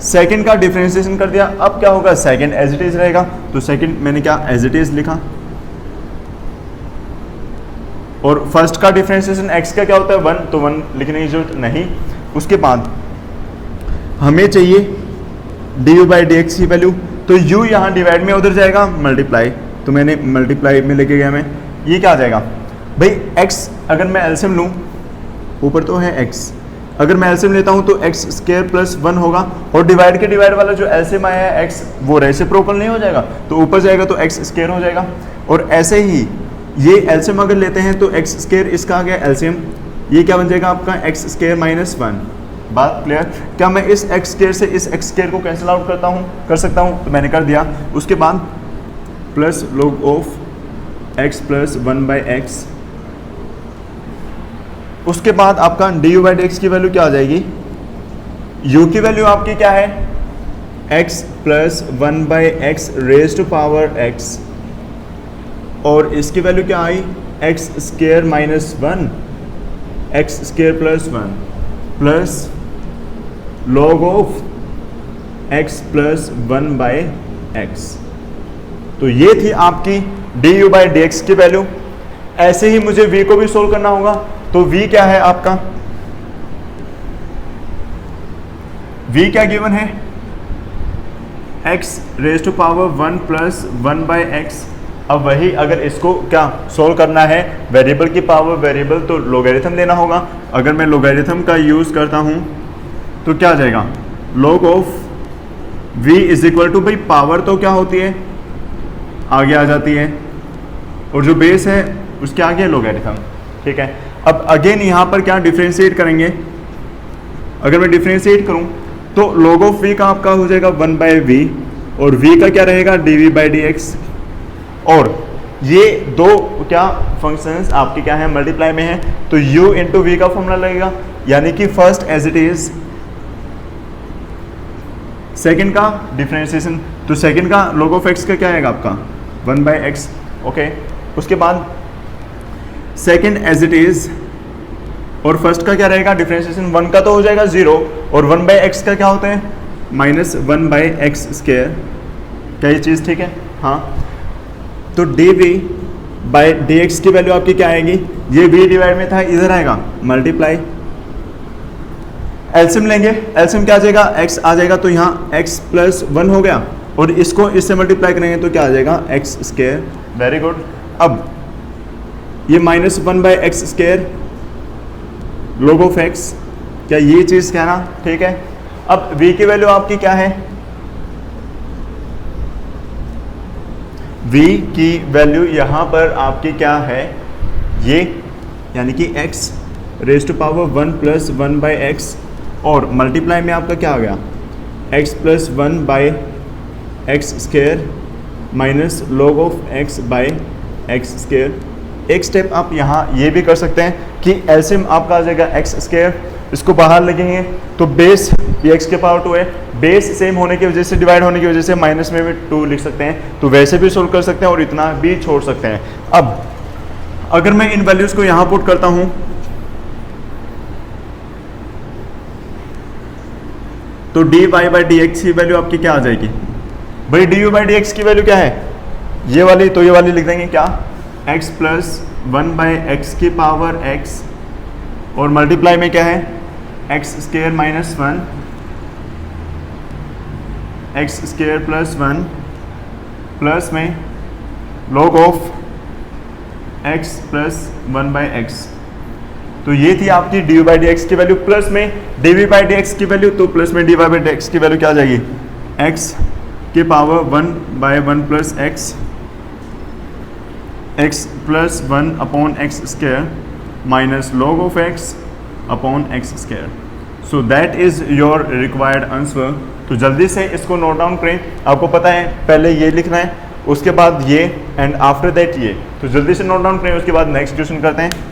सेकंड का डिफरेंशिएशन कर दिया, अब क्या होगा, सेकंड एज इट इज रहेगा। तो सेकंड मैंने क्या एज इट इज लिखा, और फर्स्ट का डिफरेंशिएशन x का क्या होता है, वन, तो वन लिखने की जरूरत नहीं। उसके बाद हमें चाहिए D you by D x की वैल्यू, तो u यहाँ डिवाइड में उधर जाएगा मल्टीप्लाई, तो मैंने मल्टीप्लाई में लेके गया मैं, ये क्या आ जाएगा भाई, x अगर मैं एलसीएम लूँ, ऊपर तो है x, अगर मैं एलसीएम लेता हूं तो x स्क्वायर प्लस वन होगा, और डिवाइड के डिवाइड वाला जो एलसीएम आया है x, वो रेसिप्रोकल नहीं हो जाएगा, तो ऊपर जाएगा तो x स्क्वायर हो जाएगा। और ऐसे ही ये एलसीएम अगर लेते हैं तो x स्क्वायर इसका आ गया एलसीएम, ये क्या बन जाएगा आपका x स्क्वायर माइनस वन। बात क्लियर? क्या मैं इस x स्क्वायर से इस x स्क्वायर को कैंसिल आउट कर सकता हूँ, तो मैंने कर दिया। उसके बाद plus log of x plus one by x, उसके बाद आपका d you by D x की वैल्यू क्या आ जाएगी, u की वैल्यू आपकी क्या है, x plus one by x raise to power x, और इसकी वैल्यू क्या आई, x square minus one, x square plus one, plus log of x plus one by x. तो ये थी आपकी d you by D x की value. ऐसे ही मुझे v को भी सोल्व करना होगा, तो v क्या है आपका, v क्या गिवन है, x raise to power one plus one by x. अब वही अगर इसको क्या सोल्व करना है, वेरिएबल की पावर वेरिएबल, तो लोगैरिथम लेना होगा। अगर मैं लोगैरिथम का यूज करता हूं तो क्या आ जाएगा, log of v is equal to, भाई पावर तो क्या होती है आगे आ जाती है, और जो बेस है उसके आगे लोगैरिथम। ठीक है, अब अगेन यहाँ पर क्या डिफरेंशिएट करेंगे, अगर मैं डिफरेंशिएट करूँ तो log ऑफ v का आपका हो जाएगा वन बाई वी, और v का क्या रहेगा, d we by D x. और ये दो क्या फंक्शंस आपके क्या है, मल्टीप्लाई में है, तो u इंटू वी का फॉर्मूला लगेगा, यानी कि first as it is, second का डिफरेंशिएशन, तो सेकंड का log ऑफ x का क्या आएगा आपका, वन बाई एक्स। ओके, उसके बाद सेकंड एज इट इज, और फर्स्ट का क्या रहेगा डिफरेंशिएशन, वन का तो हो जाएगा जीरो, और वन बाई एक्स का क्या होता है, minus one by x square. क्या ये चीज़ ठीक है? हाँ, तो d we by D x की वैल्यू आपकी क्या आएगी, ये v डिवाइड में था, इधर आएगा मल्टीप्लाई, एलसीएम लेंगे, एलसीएम क्या आ जाएगा, x आ जाएगा, तो यहाँ x प्लस वन हो गया, और इसको इससे मल्टीप्लाई करेंगे तो क्या आ जाएगा, x स्क्वायर। Very good. अब ये minus one by x square, log of x, क्या ये चीज़ कहना ठीक है? अब v की वैल्यू आपकी क्या है, v की वैल्यू यहाँ पर आपकी क्या है, ये यानी कि x raise to power one plus one by x, और मल्टीप्लाई में आपका क्या आ गया, x plus one by x square minus log of x by x square. एक स्टेप आप यहाँ ये भी कर सकते हैं कि एलसीएम आपका आ जाएगा एक्स स्केयर, इसको बाहर लगेंगे तो बेस ये x के पावर 2 है, बेस सेम होने की वजह से, डिवाइड होने की वजह से माइनस में भी 2 लिख सकते हैं, तो वैसे भी सोल्व कर सकते हैं और इतना भी छोड़ सकते हैं। अब अगर मैं इन वैल्यूज को यहाँ पुट करता हूँ तो dy बाई dx की वैल्यू आपकी क्या आ जाएगी भाई? du बाई dx की वैल्यू क्या है? ये वाली, तो ये वाली लिख देंगे क्या, x प्लस 1 बाई एक्स की पावर x और मल्टीप्लाई में क्या है, x square minus 1 x square plus 1 plus में log of x plus 1 by x. तो ये थी आपकी dy बाई dx की वैल्यू, प्लस में dv बाई dx की वैल्यू, तो प्लस में dy बाई dx की वैल्यू क्या आ जाएगी, x की power 1 by 1 plus x plus 1 upon x square minus log of x upon x square. So that is your required answer. तो जल्दी से इसको नोट डाउन करें, आपको पता है पहले ये लिखना है, उसके बाद ये एंड आफ्टर दैट ये, तो जल्दी से नोट डाउन करें, उसके बाद नेक्स्ट क्वेश्चन करते हैं।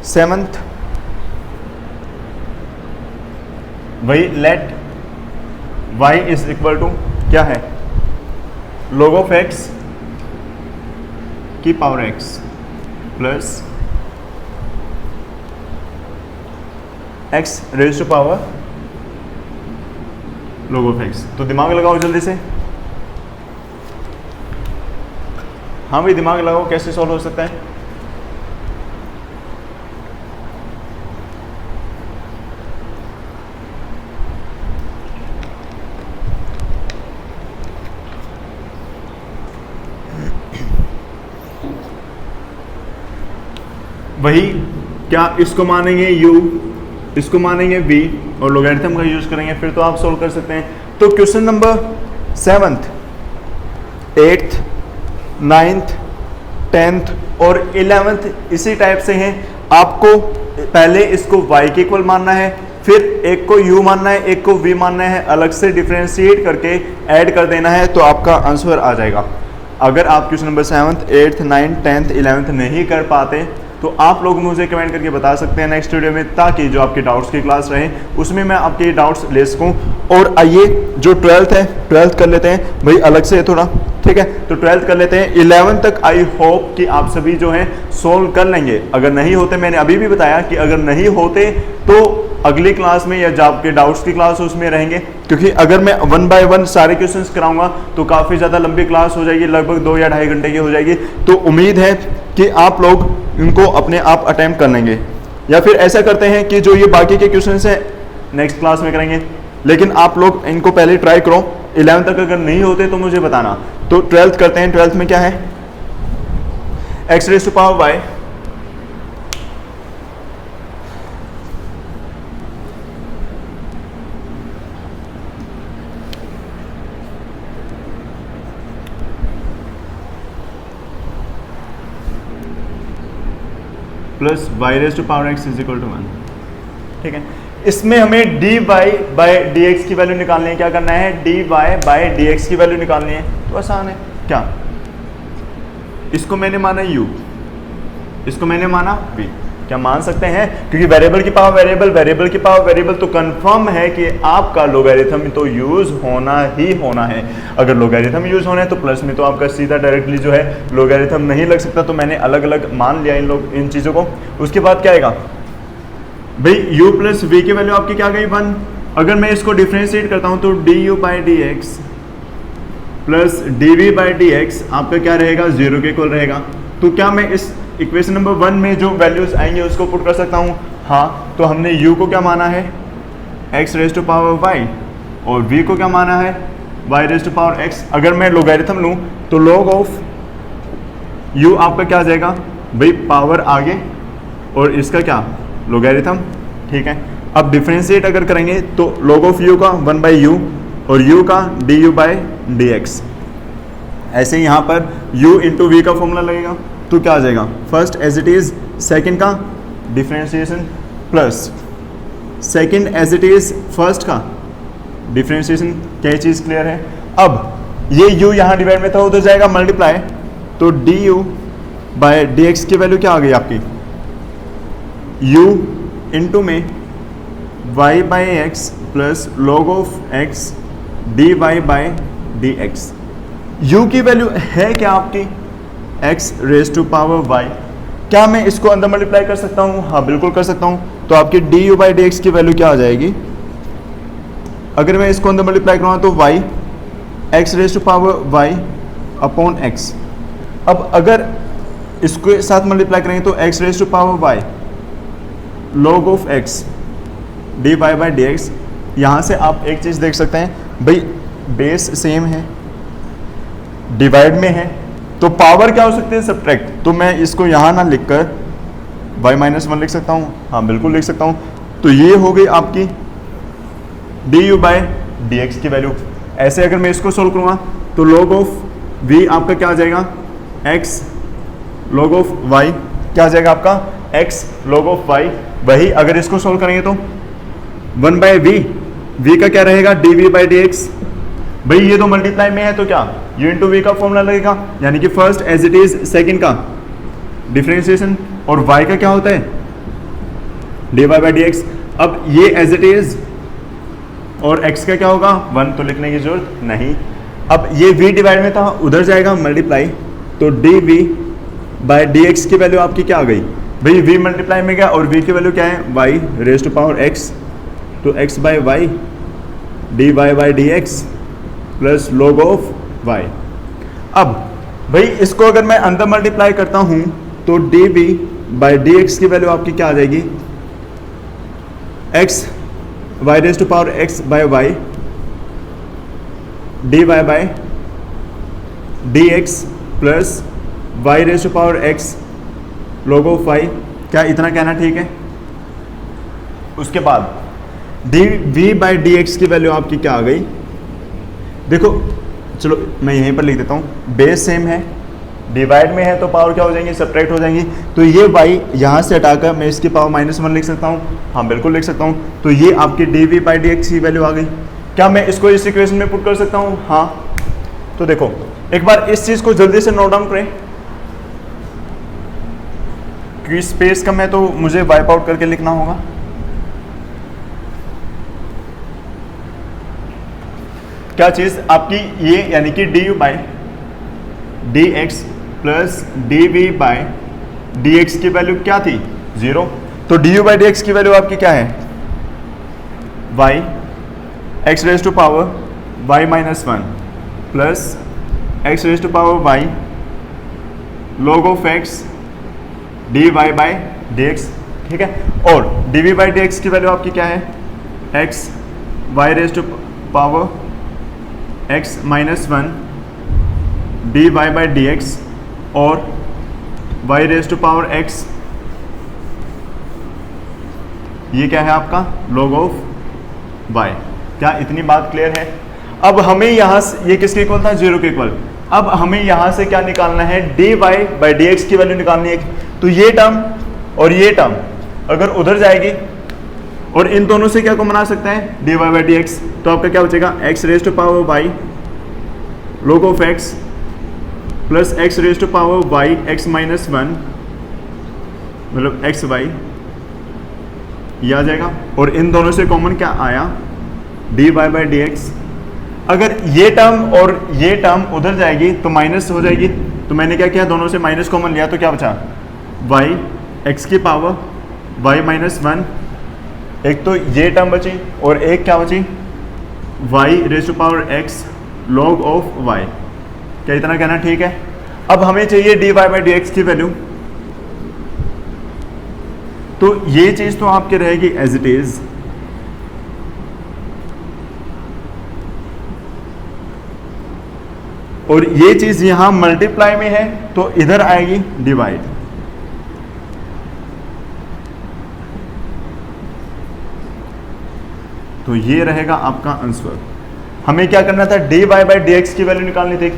सेवंथ, वही let y is equal to क्या है, log ऑफ x की power x plus x raise to power log of x। तो दिमाग लगाओ जल्दी से, हाँ भाई दिमाग लगाओ, कैसे सॉल्व हो सकता है? वही क्या, इसको मानेंगे u, इसको मानेंगे v और लोगैरिथम का यूज करेंगे, फिर तो आप सोल्व कर सकते हैं। तो question number 7th, 8th, 9th, 10th और 11th इसी टाइप से हैं। आपको पहले इसको y के इक्वल मानना है, फिर एक को u मानना है, एक को v मानना है, अलग से डिफरेंशिएट करके ऐड कर देना है, तो आपका आंसर आ जाएगा। अगर आप question number 7th, 8th, 9th, 10th, 11th नहीं कर पाते तो आप लोग मुझे कमेंट करके बता सकते हैं नेक्स्ट वीडियो में, ताकि जो आपके डाउट्स की क्लास रहे उसमें मैं आपके डाउट्स ले सकूं। और आइए जो 12th है, 12th कर लेते हैं भाई, अलग से है थोड़ा, ठीक है, तो 12th कर लेते हैं। 11th तक आई होप कि आप सभी जो हैं सोल्व कर लेंगे। अगर नहीं होते, मैंने अभी भी बताया कि अगर नहीं होते तो अगली क्लास में या जो आपके डाउट्स की क्लास उसमें रहेंगे, क्योंकि अगर मैं 1 बाय 1 सारे क्वेश्चंस कराऊंगा तो काफ़ी ज़्यादा लंबी क्लास हो जाएगी, लगभग 2 या 2.5 घंटे की हो जाएगी। तो उम्मीद है कि आप लोग इनको अपने आप अटेम्प्ट कर लेंगे, या फिर ऐसा करते हैं कि जो ये बाकी के क्वेश्चंस हैं नेक्स्ट क्लास में करेंगे, लेकिन आप लोग इनको पहले ट्राई करो। 11 तक अगर नहीं होते तो मुझे बताना। तो 12th करते हैं। 12th में क्या है, x raise to power y plus y raise to power x is equal to 1। ठीक है, इसमें हमें dy बाई dx की वैल्यू निकालनी है। क्या करना है, dy बाई dx की वैल्यू निकालनी है। तो आसान है, क्या, इसको मैंने माना u, इसको मैंने माना v, क्या मान सकते हैं, क्योंकि वेरिएबल की पावर वेरिएबल, वेरिएबल की पावर वेरिएबल, तो कंफर्म है कि आपका लोगैरिथम तो यूज होना ही होना है। अगर लोगैरिथम यूज होना है तो प्लस में तो आपका सीधा डायरेक्टली जो है लोगैरिथम नहीं लग सकता, तो मैंने अलग अलग मान लिया इन चीज़ों को। उसके बाद क्या आएगा भाई, u प्लस v की वैल्यू आपकी क्या गई 1। अगर मैं इसको डिफ्रेंशिएट करता हूँ तो du by D X plus dv by D x आपका क्या रहेगा, 0 के इक्वल रहेगा। तो क्या मैं इस इक्वेशन नंबर 1 में जो वैल्यूज आएंगे उसको पुट कर सकता हूँ? हाँ, तो हमने u को क्या माना है, x raise to power y, और v को क्या माना है, y raise to power x। अगर मैं लोगैरिथम लूँ तो log ऑफ u आपका क्या आ जाएगा, भाई पावर आगे और इसका क्या लोगैरिथम, ठीक है। अब डिफ्रेंशिएट अगर करेंगे तो log ऑफ u का 1/u और u का du/dx। ऐसे यहाँ पर u इंटू वी का फॉर्मूला लगेगा तो क्या आ जाएगा, first as it is second का differentiation plus second as it is first का डिफ्रेंशिएशन। क्या ये चीज़ क्लियर है? अब ये u यहाँ डिवाइड में था, उधर जाएगा मल्टीप्लाई, तो du/dx की वैल्यू क्या आ गई आपकी, u इंटू में y/x plus log of x dy/dx। u की वैल्यू है क्या आपकी x raise to power y। क्या मैं इसको अंदर मल्टीप्लाई कर सकता हूँ? हाँ बिल्कुल कर सकता हूँ। तो आपकी du/dx की वैल्यू क्या आ जाएगी, अगर मैं इसको अंदर मल्टीप्लाई करूँगा तो y x raise to power y upon x। अब अगर इसके साथ मल्टीप्लाई करेंगे तो x raise to power y log of x dy/dx। यहाँ से आप एक चीज़ देख सकते हैं भाई, बेस सेम है, डिवाइड में है, तो पावर क्या हो सकती है, सब्ट्रैक्ट। तो मैं इसको यहाँ ना लिखकर y-1 लिख सकता हूँ, हाँ बिल्कुल लिख सकता हूँ। तो ये हो गई आपकी du/dx की वैल्यू। ऐसे अगर मैं इसको सोल्व करूँगा तो log ऑफ v आपका क्या आ जाएगा, x log ऑफ y क्या आ जाएगा आपका, x log ऑफ y। वही अगर इसको सोल्व करेंगे तो 1/v, v का क्या रहेगा dv/dx। भाई ये तो मल्टीप्लाई में है तो क्या u इंटू वी का फॉर्मूला लगेगा, यानी कि first as it is second का डिफरेंशिएशन और y का क्या होता है dy/dx। अब ये एज इट इज और x का क्या होगा 1, तो लिखने की जरूरत नहीं। अब ये v डिवाइड में था, उधर जाएगा मल्टीप्लाई, तो dv/dx की वैल्यू आपकी क्या आ गई, भाई v मल्टीप्लाई में गया और v की वैल्यू क्या है y raise to power x, तो x/y dy/dx plus log of y। अब भाई इसको अगर मैं अंदर मल्टीप्लाई करता हूं तो dv/dx की वैल्यू आपकी क्या आ जाएगी, x y raise to power x/y dy/dx plus y raise to power x log of y। क्या इतना कहना ठीक है? उसके बाद dv/dx की वैल्यू आपकी क्या आ गई, देखो चलो मैं यहीं पर लिख देता हूँ, बेस सेम है, डिवाइड में है तो पावर क्या हो जाएंगी, सब्ट्रैक्ट हो जाएंगी। तो ये y यहाँ से हटाकर मैं इसकी पावर -1 लिख सकता हूँ, हाँ बिल्कुल लिख सकता हूँ। तो ये आपकी dv/dx की वैल्यू आ गई। क्या मैं इसको इस इक्वेशन में पुट कर सकता हूँ? हाँ। तो देखो एक बार इस चीज़ को जल्दी से नोट डाउन करें, क्योंकि स्पेस कम है तो मुझे वाइप आउट करके लिखना होगा। क्या चीज़ आपकी ये, यानी कि du/dx प्लस dv/dx की वैल्यू क्या थी 0। तो du/dx की वैल्यू आपकी क्या है y x raise to power y-1 plus x raise to power y log of x dy/dx, ठीक है। और dv/dx की वैल्यू आपकी क्या है, x y raise to power x-1 dy/dx और y raise to power x, ये क्या है आपका log ऑफ y। क्या इतनी बात क्लियर है? अब हमें यहाँ से, ये किसके इक्वल था, 0 के इक्वल। अब हमें यहाँ से क्या निकालना है, dy/dx की वैल्यू निकालनी है। तो ये टर्म और ये टर्म अगर उधर जाएगी और इन दोनों से क्या को बना सकते हैं dy/dx, तो आपका क्या बचेगा x raise to power y log of x plus x raise to power y x-1 मतलब xy, ये आ जाएगा। और इन दोनों से कॉमन क्या आया dy/dx। अगर ये टर्म और ये टर्म उधर जाएगी तो माइनस हो जाएगी, तो मैंने क्या किया, दोनों से माइनस कॉमन लिया, तो क्या बचा y x की पावर y-1। एक तो ये टर्म बची और एक क्या बची y raise to power x log of y। क्या इतना कहना ठीक है? अब हमें चाहिए dy/dx की वैल्यू, तो ये चीज तो आपके रहेगी एज इट इज, और ये चीज यहां मल्टीप्लाई में है तो इधर आएगी डिवाइड। तो ये रहेगा आपका आंसर। हमें क्या करना था, dy बाई dx की वैल्यू निकालनी थी,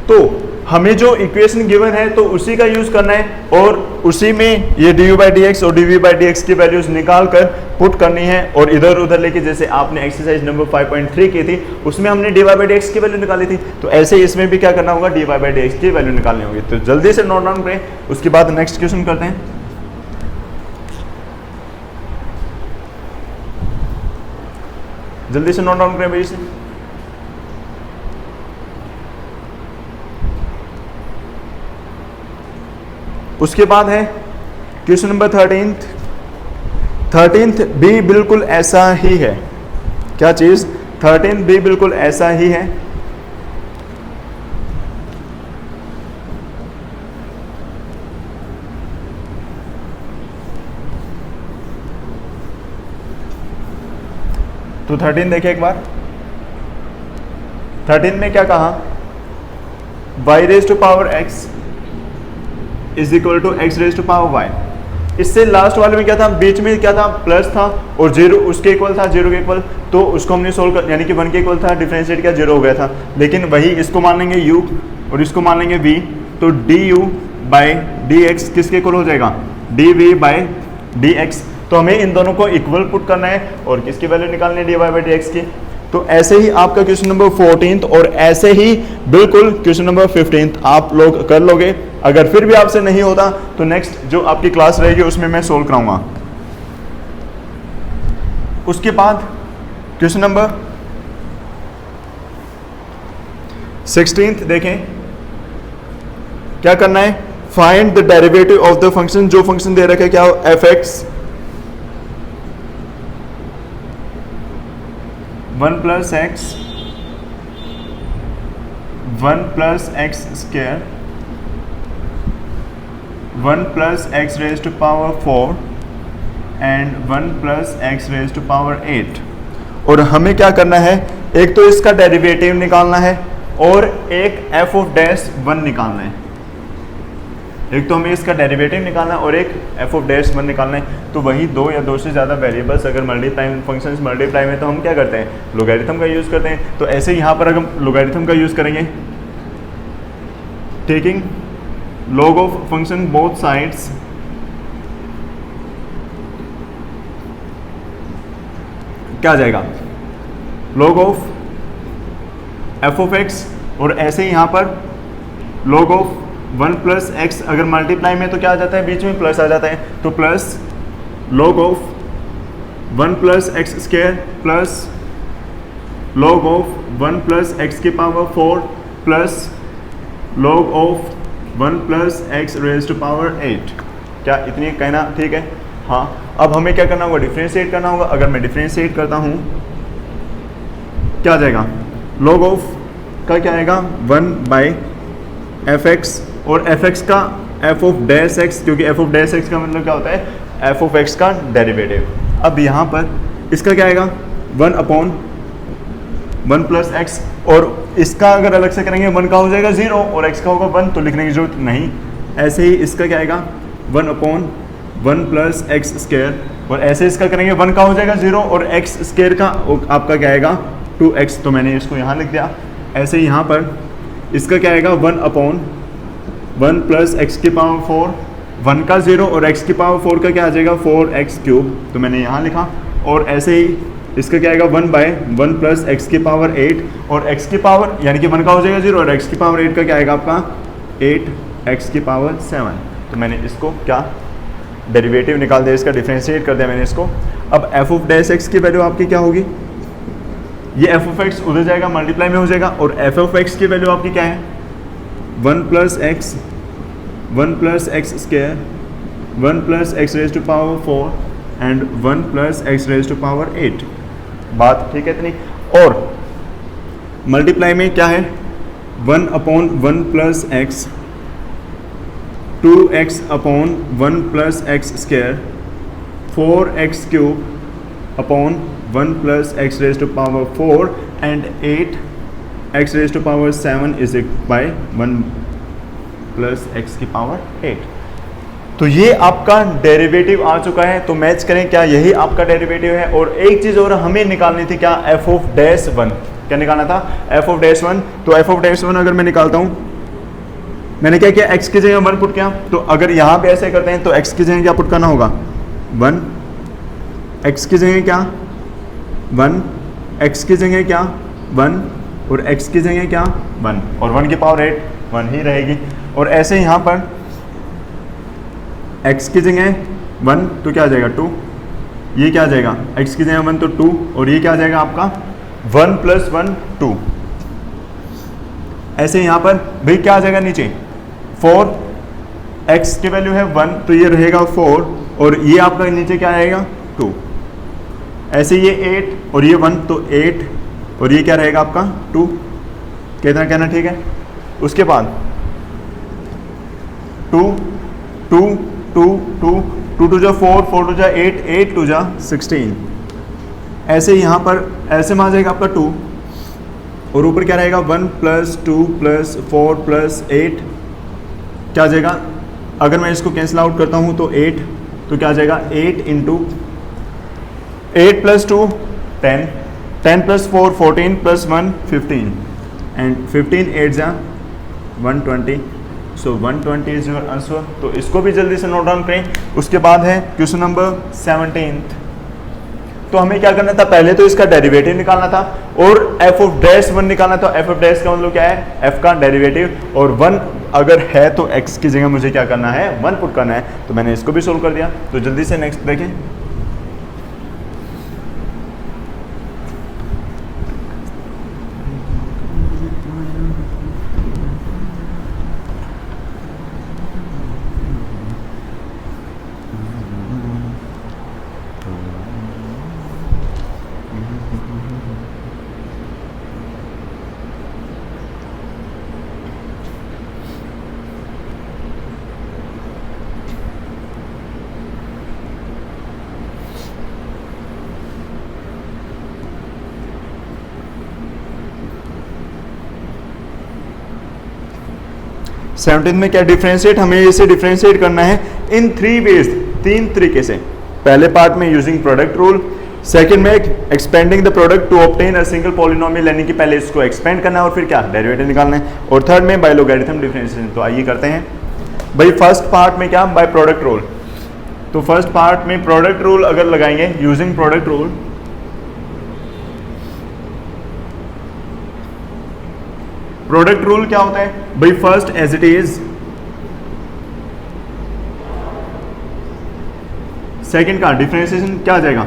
तो हमें जो इक्वेशन गिवन है तो उसी का यूज करना है और उसी में ये du बाई dx और dv बाई dx की वैल्यूज निकाल कर पुट करनी है और इधर उधर लेके, जैसे आपने एक्सरसाइज नंबर 5.3 की थी उसमें हमने dy बाई dx की वैल्यू निकाली थी, तो ऐसे इसमें भी क्या करना होगा, dy बाई dx की वैल्यू निकालनी होगी। तो जल्दी से नोट डाउन करें, उसके बाद नेक्स्ट क्वेश्चन करते हैं। जल्दी से नोट डाउन करें भाई से। उसके बाद है क्वेश्चन नंबर 13th भी बिल्कुल ऐसा ही है। क्या चीज, 13th भी बिल्कुल ऐसा ही है। तो 13 देखिए एक बार, 13 में क्या कहा, y raise to power x is equal to x raise to power y। इससे लास्ट वाले में क्या था, बीच में क्या था, प्लस था और जीरो उसके इक्वल था, जीरो के इक्वल, तो उसको हमने सोल्व कर, यानी कि 1 के इक्वल था, डिफरेंशिएट किया, जीरो हो गया था। लेकिन वही इसको मान लेंगे u और इसको मान लेंगे v, तो du बाई dx किसके इक्वल हो जाएगा, dv बाई dx। तो हमें इन दोनों को इक्वल पुट करना है और किसकी वैल्यू निकालनी है, dy बाई dx की। तो ऐसे ही आपका क्वेश्चन नंबर 14 और ऐसे ही बिल्कुल क्वेश्चन नंबर 15 आप लोग कर लोगे। अगर फिर भी आपसे नहीं होता तो नेक्स्ट जो आपकी क्लास रहेगी उसमें मैं सोल्व कराऊंगा। उसके बाद क्वेश्चन नंबर 16 देखें, क्या करना है, find the derivative of the function. जो फंक्शन दे रखे क्या हो, f(x) 1 plus x 1 plus x square 1 plus x raise to power 4 and 1 plus x raise to power 8। और हमें क्या करना है, एक तो इसका डेरिवेटिव निकालना है और एक f ऑफ डैश 1 निकालना है। एक तो हमें इसका डेरिवेटिव निकालना है और एक f ऑफ डैश 1 निकालना है। तो वही दो या दो से ज़्यादा वेरिएबल्स अगर मल्टीप्लाई फंक्शंस मल्टीप्लाई में, तो हम क्या करते हैं, लोगैरिथम का यूज़ करते हैं। तो ऐसे यहाँ पर अगर हम लोगैरिथम का यूज़ करेंगे, taking log of function both sides, क्या आ जाएगा, log of f of x, और ऐसे ही यहाँ पर log ऑफ 1 प्लस एक्स, अगर मल्टीप्लाई में तो क्या आ जाता है, बीच में प्लस आ जाता है, तो plus log of 1 plus x square plus log of 1 plus x की power 4 plus log of 1 plus x raise to power 8। क्या इतनी कहना ठीक है? हाँ। अब हमें क्या करना होगा, डिफ्रेंशिएट करना होगा। अगर मैं डिफ्रेंशिएट करता हूँ क्या आ जाएगा, log ऑफ का क्या आएगा, 1 बाई fx, और fx का f ऑफ डैश x, क्योंकि f ऑफ डैश x का मतलब क्या होता है, f ऑफ x का डेरिवेटिव। अब यहाँ पर इसका क्या आएगा, 1 अपॉन 1 प्लस एक्स, और इसका अगर अलग से करेंगे 1 का हो जाएगा 0 और x का होगा 1, तो लिखने की जरूरत नहीं। ऐसे ही इसका क्या आएगा, 1 अपॉन 1 प्लस एक्स स्क्वायर, और ऐसे इसका करेंगे 1 का हो जाएगा 0 और x स्क्वायर का आपका क्या आएगा 2x, तो मैंने इसको यहाँ लिख दिया। ऐसे यहाँ पर इसका क्या आएगा, 1 अपॉन 1 प्लस एक्स की पावर 4, 1 का 0 और x की पावर 4 का क्या आ जाएगा 4x क्यूब, तो मैंने यहाँ लिखा। और ऐसे ही इसका क्या आएगा 1 बाई 1 प्लस एक्स की पावर 8, और x की पावर यानी कि 1 का हो जाएगा 0 और x की पावर 8 का क्या आएगा आपका 8x की पावर 7। तो मैंने इसको क्या डेरिवेटिव निकाल दिया, इसका डिफ्रेंशिएट कर दिया मैंने इसको। अब f ऑफ डैश x की वैल्यू आपकी क्या होगी, ये f ऑफ x उधर जाएगा, मल्टीप्लाई में हो जाएगा, और f ऑफ x की वैल्यू आपकी क्या है, 1 plus x square 1 plus x raise to power 4 and 1 plus x raise to power 8। बात ठीक है इतनी। और मल्टीप्लाई में क्या है, 1 upon 1 plus x, 2x upon 1 plus x square, 4x cube upon 1 plus x raise to power 4 and 8x raise to power 7 is by 1 plus x की power 8। तो ये आपका डेरिवेटिव आ चुका है, तो मैच करें क्या यही आपका डेरिवेटिव है। और एक चीज और हमें निकालनी थी, क्या एफ ऑफ डैश वन, क्या निकालना था एफ ऑफ डैश वन। तो एफ ऑफ डैश वन अगर मैं निकालता हूं, मैंने क्या किया x की जगह 1 पुट किया, तो अगर यहां पे ऐसे करते हैं तो x की जगह क्या पुट करना होगा 1, x की जगह क्या 1, x की जगह क्या 1 और x की जगह क्या 1 और 1 की पावर 8 1 ही रहेगी। और ऐसे यहाँ पर x की जगह 1 तो क्या आ जाएगा 2, ये क्या आ जाएगा x की जगह 1 तो 2 और ये क्या आ जाएगा आपका 1 + 1 2। ऐसे यहाँ पर भाई क्या आ जाएगा नीचे 4, x की वैल्यू है 1 तो ये रहेगा 4 और ये आपका नीचे क्या आएगा 2। ऐसे ये 8 और ये 1 तो 8 और ये क्या रहेगा आपका 2। कितना कहना ठीक है। उसके बाद 2 2 2 2 2 टू जा 4 4 टू जा 8 8 टू जा 16। ऐसे यहाँ पर ऐसे में आ जाएगा आपका 2 और ऊपर क्या रहेगा 1 + 2 + 4 + 8 क्या आ जाएगा। अगर मैं इसको कैंसिल आउट करता हूँ तो 8 तो क्या आ जाएगा 8 × 8 + 2 10 10 + 4 14 + 1 15 एंड 15 8 जा 120। सो 120 इज योर आंसर। तो इसको भी जल्दी से नोट डाउन करें। उसके बाद है क्वेश्चन नंबर 17। तो हमें क्या करना था, पहले तो इसका डेरिवेटिव निकालना था और एफ ऑफ डैश 1 निकालना था। एफ ऑफ डैश का मतलब क्या है, एफ का डेरिवेटिव, और 1 अगर है तो x की जगह मुझे क्या करना है 1 पुट करना है। तो मैंने इसको भी सोल्व कर दिया। तो जल्दी से नेक्स्ट देखें। सेवनटीन में क्या डिफरेंशिएट, हमें इसे डिफरेंशिएट करना है इन 3 वेज, 3 तरीके से। पहले पार्ट में यूजिंग प्रोडक्ट रूल, सेकंड में expanding the product to obtain a single polynomial, यानी कि पहले इसको एक्सपेंड करना है और फिर क्या डेरिवेटिव निकालना है, और थर्ड में बाय लॉगरिथम डिफरेंशिएशन। तो आइए करते हैं भाई। फर्स्ट पार्ट में क्या बाय प्रोडक्ट रूल। तो फर्स्ट पार्ट में प्रोडक्ट रूल अगर लगाएंगे using product rule, product rule क्या होता है भाई, first as it is, second का डिफरेंशिएशन क्या आ जाएगा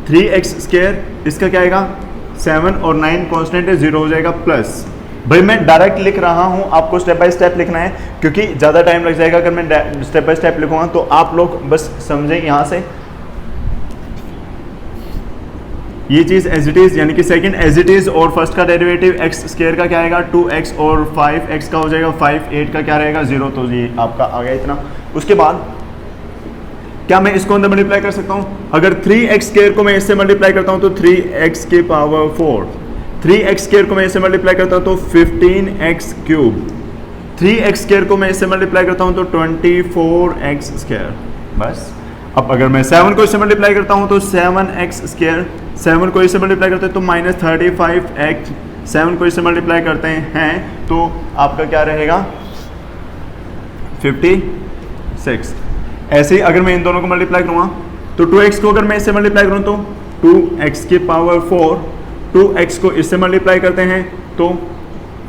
3x², इसका क्या आएगा 7 और 9 कांस्टेंट है 0 हो जाएगा प्लस। भाई मैं डायरेक्ट लिख रहा हूं, आपको स्टेप बाय स्टेप लिखना है क्योंकि ज़्यादा टाइम लग जाएगा अगर मैं स्टेप बाय स्टेप लिखूंगा। तो आप लोग बस समझें यहाँ से ये चीज़ एज इट इज़, यानी कि सेकंड एज इट इज़ और फर्स्ट का डेरिवेटिव x² का क्या आएगा 2x और 5x का हो जाएगा 5, 8 का क्या रहेगा 0। तो ये आपका आ गया इतना। उसके बाद क्या मैं इसको अंदर मल्टीप्लाई कर सकता हूँ, अगर 3x² को मैं इससे मल्टीप्लाई करता हूँ तो 3x⁴, 3x² को मैं इससे मल्टीप्लाई करता हूँ तो 15x³, 3x² को मैं इससे मल्टीप्लाई करता हूँ तो 24x²। बस अब अगर मैं 7 को इससे मल्टीप्लाई करता हूँ तो 7x², 7 को इससे मल्टीप्लाई करते हैं तो -35x, 7 को इससे मल्टीप्लाई करते हैं तो आपका क्या रहेगा 56। ऐसे ही अगर मैं इन दोनों को मल्टीप्लाई करूँगा तो 2x को अगर मैं इससे मल्टीप्लाई करूँ तो 2x⁴, 2x को इससे मल्टीप्लाई करते हैं तो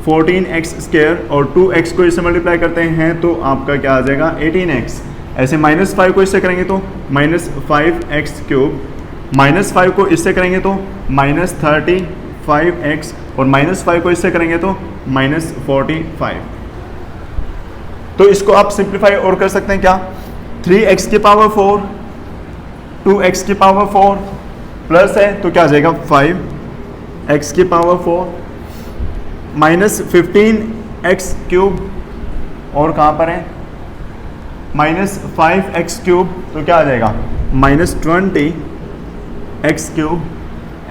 14x² और 2x को इससे मल्टीप्लाई करते हैं तो आपका क्या आ जाएगा 18x। ऐसे -5 को इससे करेंगे तो -5x³ -5 को इससे करेंगे तो -35x और -5 को इससे करेंगे तो -45। तो इसको आप सिंप्लीफाई और कर सकते हैं क्या 3x⁴, 2x⁴ प्लस है तो क्या आ जाएगा 5x⁴ -15x³ और कहाँ पर है -5x³ तो क्या आ जाएगा -20x³।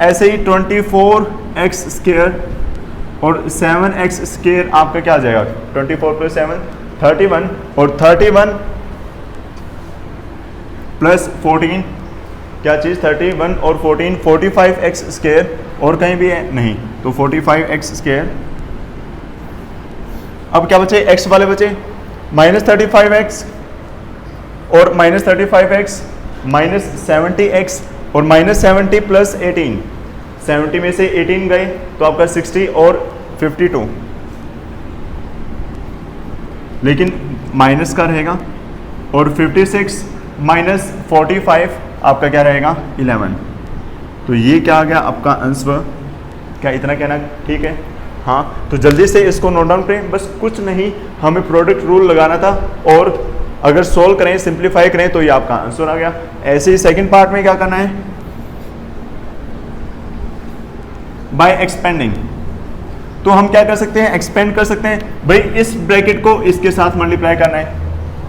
ऐसे ही 24x² और 7x² आपका क्या आ जाएगा 24 + 7 31 और 31 प्लस 14 क्या चीज़ 31 और 14 45x स्क्वायर और कहीं भी है नहीं, तो 45x स्क्वायर। अब क्या बचे, x वाले बचे -35x और -35x -70x और -70 प्लस 18, 70 में से 18 गए तो आपका 60 और 52, लेकिन माइनस का रहेगा और 56 माइनस 45 आपका क्या रहेगा 11। तो ये क्या आ गया आपका आंसर। क्या इतना कहना ठीक है? हाँ, तो जल्दी से इसको नोट डाउन करें, बस कुछ नहीं, हमें प्रोडक्ट रूल लगाना था और अगर सोल्व करें सिंप्लीफाई करें तो ये आपका आंसर आ गया। ऐसे ही सेकंड पार्ट में क्या करना है, बाय एक्सपेंडिंग। तो हम क्या कर सकते हैं, एक्सपेंड कर सकते हैं भाई, इस ब्रैकेट को इसके साथ मल्टीप्लाई करना है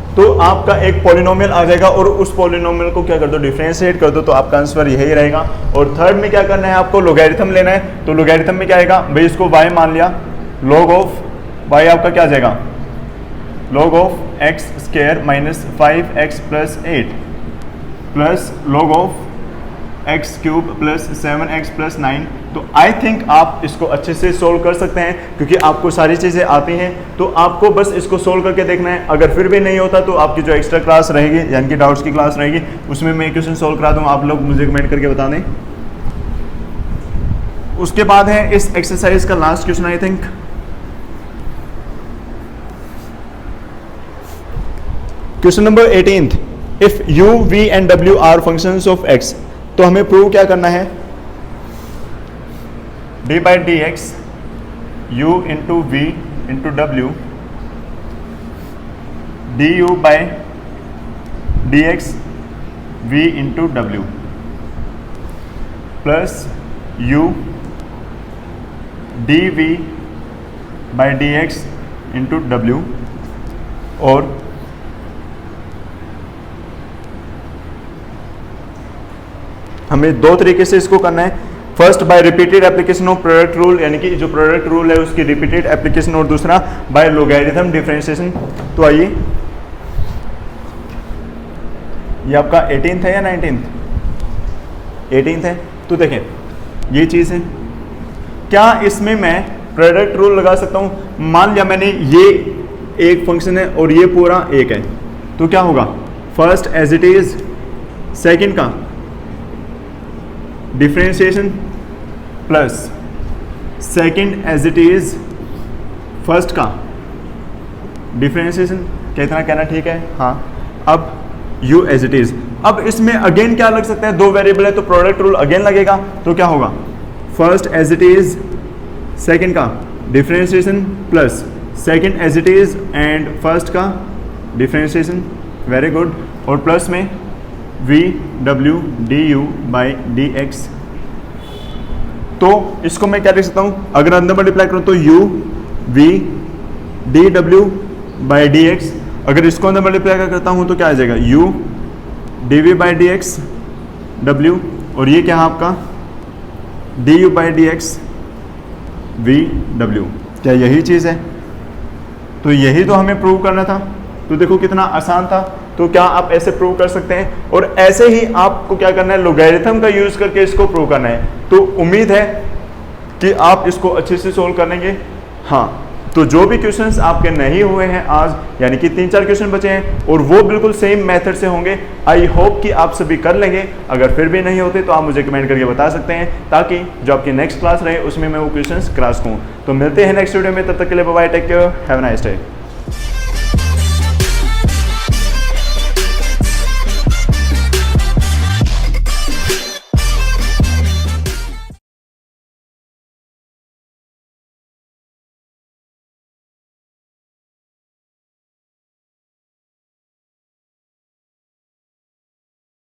तो आपका एक पॉलिनोमियल आ जाएगा और उस पॉलिनोमियल को क्या कर दो, डिफरेंशिएट कर दो, तो आपका आंसर यही रहेगा। और थर्ड में क्या करना है, आपको लोगैरिथम लेना है, तो लोगैरिथम में क्या आएगा भाई, इसको y मान लिया, log ऑफ y आपका क्या आ जाएगा, log of x square minus 5x plus 8 plus log of x cube plus 7x plus 9। तो आई थिंक आप इसको अच्छे से सोल्व कर सकते हैं क्योंकि आपको सारी चीज़ें आती हैं, तो आपको बस इसको सोल्व करके देखना है। अगर फिर भी नहीं होता तो आपकी जो एक्स्ट्रा क्लास रहेगी यानी कि डाउट्स की क्लास रहेगी उसमें मैं क्वेश्चन सोल्व करा दूँगा, आप लोग मुझे कमेंट करके बता दें। उसके बाद है इस एक्सरसाइज का last question I think, question number 18th, if u, v and w are functions of x, तो हमें प्रूव क्या करना है, d by D X u into V into W D you by D x V into W plus u D we by D X into W. और हमें दो तरीके से इसको करना है, first by repeated application of product rule, यानी कि जो प्रोडक्ट रूल है उसकी रिपीटेड एप्लीकेशन, और दूसरा बाय लोगैरिथम डिफरेंशिएशन। तो आइए, ये आपका 18th है या 19th, 18th है। तो देखें ये चीज़ है, क्या इसमें मैं प्रोडक्ट रूल लगा सकता हूँ? मान लिया मैंने ये एक फंक्शन है और ये पूरा एक है, तो क्या होगा, first as it is, second का differentiation plus second as it is first का डिफरेंशिएशन। क्या इतना कहना ठीक है? हाँ। अब u एज इट इज, अब इसमें अगेन क्या लग सकता है, दो वेरिएबल है तो प्रोडक्ट रूल अगेन लगेगा, तो क्या होगा, first as it is, second का differentiation plus second as it is and first का डिफरेंशिएशन। Very good. और प्लस में वी डब्ल्यू D you by D x. तो इसको मैं क्या लिख सकता हूँ, अगर अंदर मल्टीप्लाई करूँ तो u v D W by D x, अगर इसको अंदर मल्टीप्लाई करता हूँ तो क्या आ जाएगा, u D we by D x डब्ल्यू, और ये क्या है आपका d you by D x v डब्ल्यू। क्या यही चीज़ है? तो यही तो हमें प्रूव करना था। तो देखो कितना आसान था। तो क्या आप ऐसे प्रूव कर सकते हैं, और ऐसे ही आपको क्या करना है, लोगैरिथम का यूज़ करके इसको प्रूव करना है। तो उम्मीद है कि आप इसको अच्छे से सोल्व कर लेंगे। हाँ, तो जो भी क्वेश्चंस आपके नहीं हुए हैं आज, यानी कि 3-4 क्वेश्चन बचे हैं और वो बिल्कुल सेम मेथड से होंगे, आई होप कि आप सभी कर लेंगे। अगर फिर भी नहीं होते तो आप मुझे कमेंट करके बता सकते हैं, ताकि जो आपकी नेक्स्ट क्लास रहे उसमें मैं वो क्वेश्चंस करा सकूँ। तो मिलते हैं नेक्स्ट वीडियो में, तब तक के लिए bye bye, take care, have a nice day.